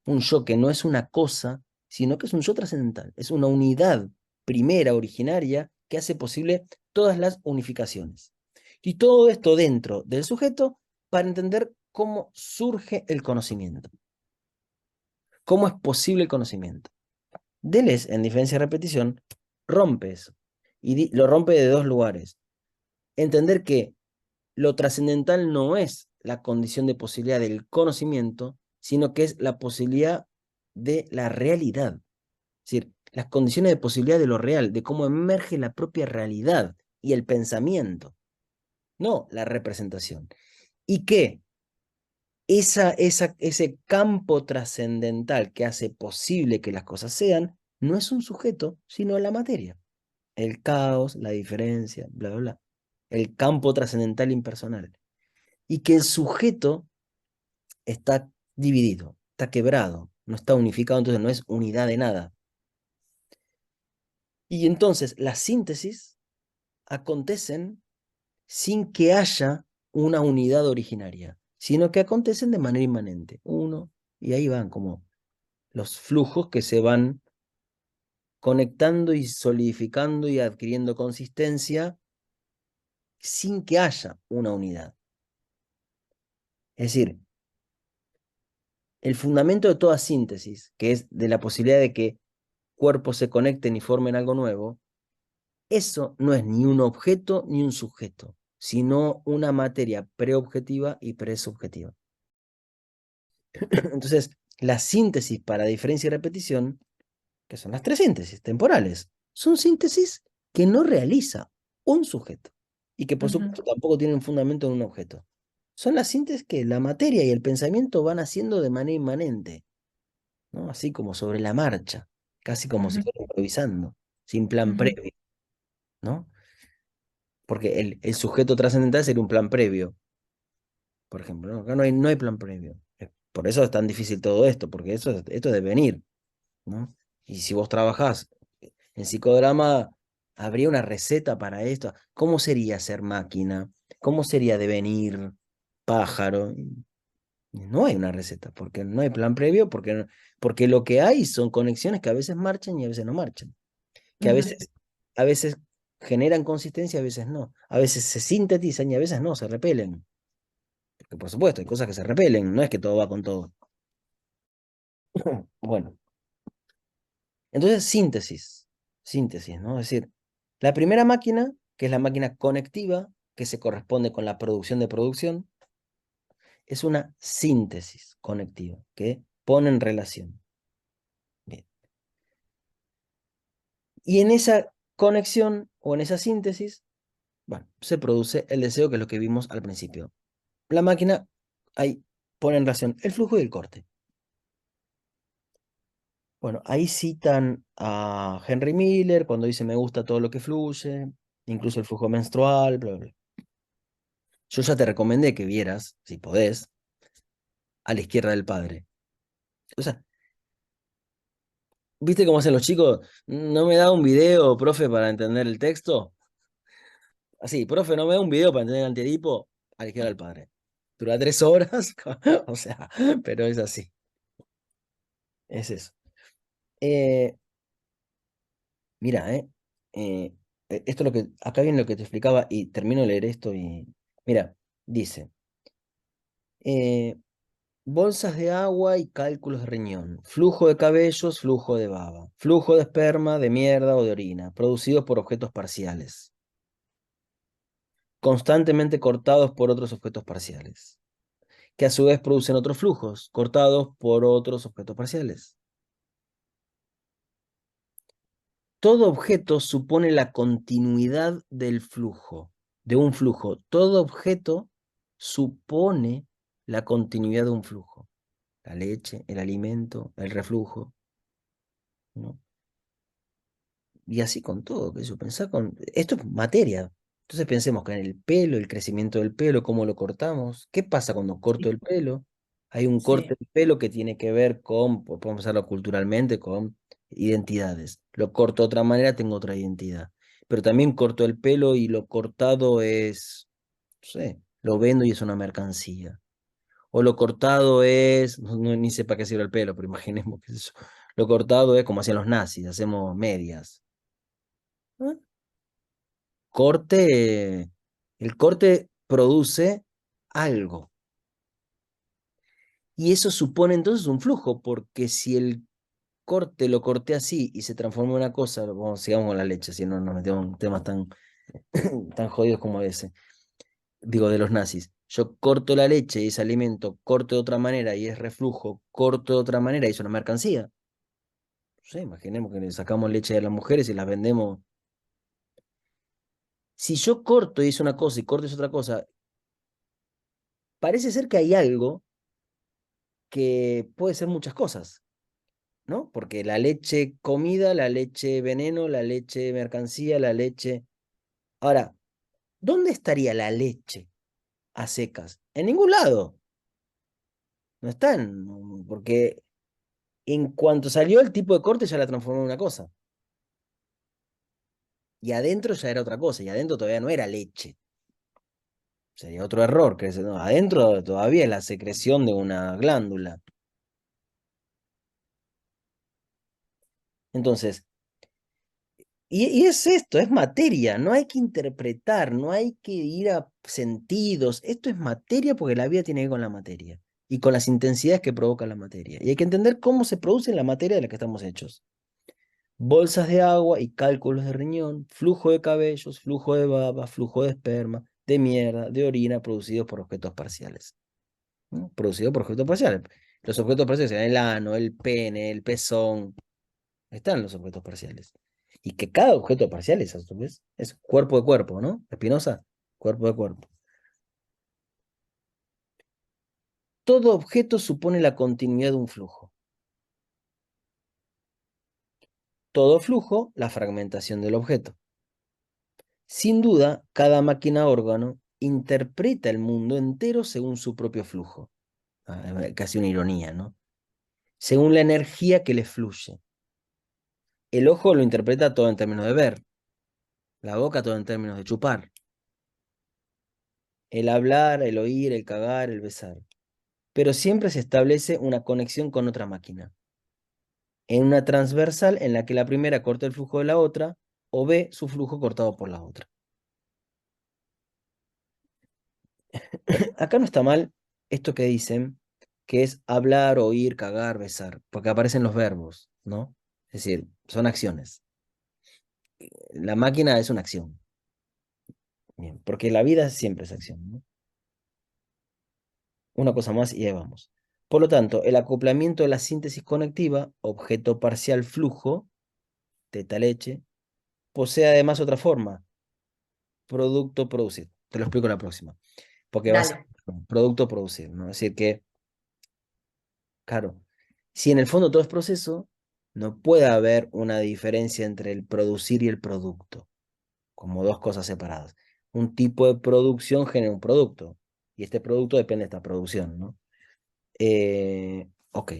Speaker 1: Un yo que no es una cosa, sino que es un yo trascendental. Es una unidad primera, originaria, que hace posible todas las unificaciones. Y todo esto dentro del sujeto para entender cómo surge el conocimiento. ¿Cómo es posible el conocimiento? Deleuze, en diferencia de repetición, rompe eso. Y lo rompe de dos lugares. Entender que lo trascendental no es la condición de posibilidad del conocimiento, sino que es la posibilidad de la realidad. Es decir, las condiciones de posibilidad de lo real, de cómo emerge la propia realidad y el pensamiento, no la representación. Y que ese campo trascendental que hace posible que las cosas sean, no es un sujeto, sino la materia. El caos, la diferencia, bla, bla, bla. El campo trascendental impersonal. Y que el sujeto está dividido, está quebrado, no está unificado, entonces no es unidad de nada. Y entonces la síntesis acontecen sin que haya una unidad originaria, sino que acontecen de manera inmanente. Uno, y ahí van como los flujos que se van conectando y solidificando y adquiriendo consistencia sin que haya una unidad. Es decir, el fundamento de toda síntesis, que es de la posibilidad de que cuerpos se conecten y formen algo nuevo, eso no es ni un objeto ni un sujeto, sino una materia preobjetiva y presubjetiva. Entonces, la síntesis para diferencia y repetición, que son las tres síntesis temporales, son síntesis que no realiza un sujeto y que por supuesto tampoco tienen fundamento en un objeto. Son las síntesis que la materia y el pensamiento van haciendo de manera inmanente, ¿no? Así como sobre la marcha, casi como si fuera improvisando, sin plan previo, ¿no? Porque el sujeto trascendental sería un plan previo, por ejemplo, ¿no? Acá no hay plan previo. Por eso es tan difícil todo esto, porque esto es de venir, ¿no? Y si vos trabajás en psicodrama, habría una receta para esto. ¿Cómo sería ser máquina? ¿Cómo sería devenir pájaro? No hay una receta, porque no hay plan previo, porque lo que hay son conexiones que a veces marchan y a veces no marchan, que a veces generan consistencia, a veces no, a veces se sintetizan y a veces no, se repelen. Porque por supuesto, hay cosas que se repelen, no es que todo va con todo. Bueno, entonces síntesis, ¿no? Es decir, la primera máquina, que es la máquina conectiva, que se corresponde con la producción de producción, es una síntesis conectiva, que pone en relación. Bien. Y en esa conexión o en esa síntesis, bueno, se produce el deseo, que es lo que vimos al principio. La máquina ahí pone en relación el flujo y el corte. Bueno, ahí citan a Henry Miller cuando dice me gusta todo lo que fluye, incluso el flujo menstrual, bla, bla, bla. Yo ya te recomendé que vieras, si podés, a la izquierda del padre. O sea, ¿viste cómo hacen los chicos? ¿No me da un video, profe, para entender el texto? Así, profe, ¿no me da un video para entender el antiedipo? A la izquierda del padre. Dura 3 horas, o sea, pero es así. Es eso. Eh, Mira, esto es lo que, acá viene lo que te explicaba y termino de leer esto y, mira, dice, eh, bolsas de agua y cálculos de riñón, flujo de cabellos, flujo de baba, flujo de esperma, de mierda o de orina, producidos por objetos parciales, constantemente cortados por otros objetos parciales, que a su vez producen otros flujos, cortados por otros objetos parciales. Todo objeto supone la continuidad del flujo, de un flujo. Todo objeto supone la continuidad de un flujo. La leche, el alimento, el reflujo, ¿no? Y así con todo, que eso, pensá con... Esto es materia. Entonces pensemos que en el pelo, el crecimiento del pelo, cómo lo cortamos. ¿Qué pasa cuando corto el pelo? Hay un corte
Speaker 2: Sí,
Speaker 1: del pelo que tiene que ver con, podemos hacerlo culturalmente, con identidades. Lo corto de otra manera, tengo otra identidad. Pero también corto el pelo y lo cortado es, no sé, lo vendo y es una mercancía. O lo cortado es, ni sé para qué sirve el pelo, pero imaginemos que eso. Lo cortado es como hacían los nazis, hacemos medias. ¿Eh? Corte, el corte produce algo. Y eso supone entonces un flujo, porque si el corte lo corté así y se transforma en una cosa, vamos, sigamos con la leche, si no nos metemos en temas tan, tan jodidos como ese, digo, de los nazis. Yo corto la leche y ese alimento corto de otra manera y es reflujo, corto de otra manera y es una mercancía. No sé, imaginemos que le sacamos leche de las mujeres y las vendemos. Si yo corto y es una cosa y corto es otra cosa, parece ser que hay algo que puede ser muchas cosas, ¿no? Porque la leche comida, la leche veneno, la leche mercancía, la leche... Ahora, ¿dónde estaría la leche a secas? En ningún lado. No están, porque en cuanto salió el tipo de corte ya la transformó en una cosa. Y adentro ya era otra cosa, y adentro todavía no era leche. Sería otro error, que no, adentro todavía es la secreción de una glándula. Entonces, y es esto, es materia, no hay que interpretar, no hay que ir a sentidos, esto es materia porque la vida tiene que ver con la materia y con las intensidades que provoca la materia. Y hay que entender cómo se produce la materia de la que estamos hechos. Bolsas de agua y cálculos de riñón, flujo de cabellos, flujo de baba, flujo de esperma, de mierda, de orina producidos por objetos parciales. ¿No? Producidos por objetos parciales. Los objetos parciales serían el ano, el pene, el pezón. Están los objetos parciales. Y que cada objeto parcial es, a su vez, es cuerpo de cuerpo, ¿no? Espinosa, cuerpo de cuerpo. Todo objeto supone la continuidad de un flujo. Todo flujo, la fragmentación del objeto. Sin duda, cada máquina órgano interpreta el mundo entero según su propio flujo. Casi una ironía, ¿no? Según la energía que le fluye. El ojo lo interpreta todo en términos de ver, la boca todo en términos de chupar, el hablar, el oír, el cagar, el besar. Pero siempre se establece una conexión con otra máquina, en una transversal en la que la primera corta el flujo de la otra o ve su flujo cortado por la otra. Acá no está mal esto que dicen, que es hablar, oír, cagar, besar, porque aparecen los verbos, ¿no? Es decir, son acciones. La máquina es una acción, bien, porque la vida siempre es acción, ¿no? Una cosa más y ahí vamos. Por lo tanto, el acoplamiento de la síntesis conectiva, objeto parcial flujo, teta leche, posee además otra forma, producto producido. Te lo explico la próxima, porque va a ser
Speaker 2: Dale.
Speaker 1: producto producido, ¿no? Es decir, que, claro, si en el fondo todo es proceso, no puede haber una diferencia entre el producir y el producto, como dos cosas separadas. Un tipo de producción genera un producto, y este producto depende de esta producción, ¿no? Ok.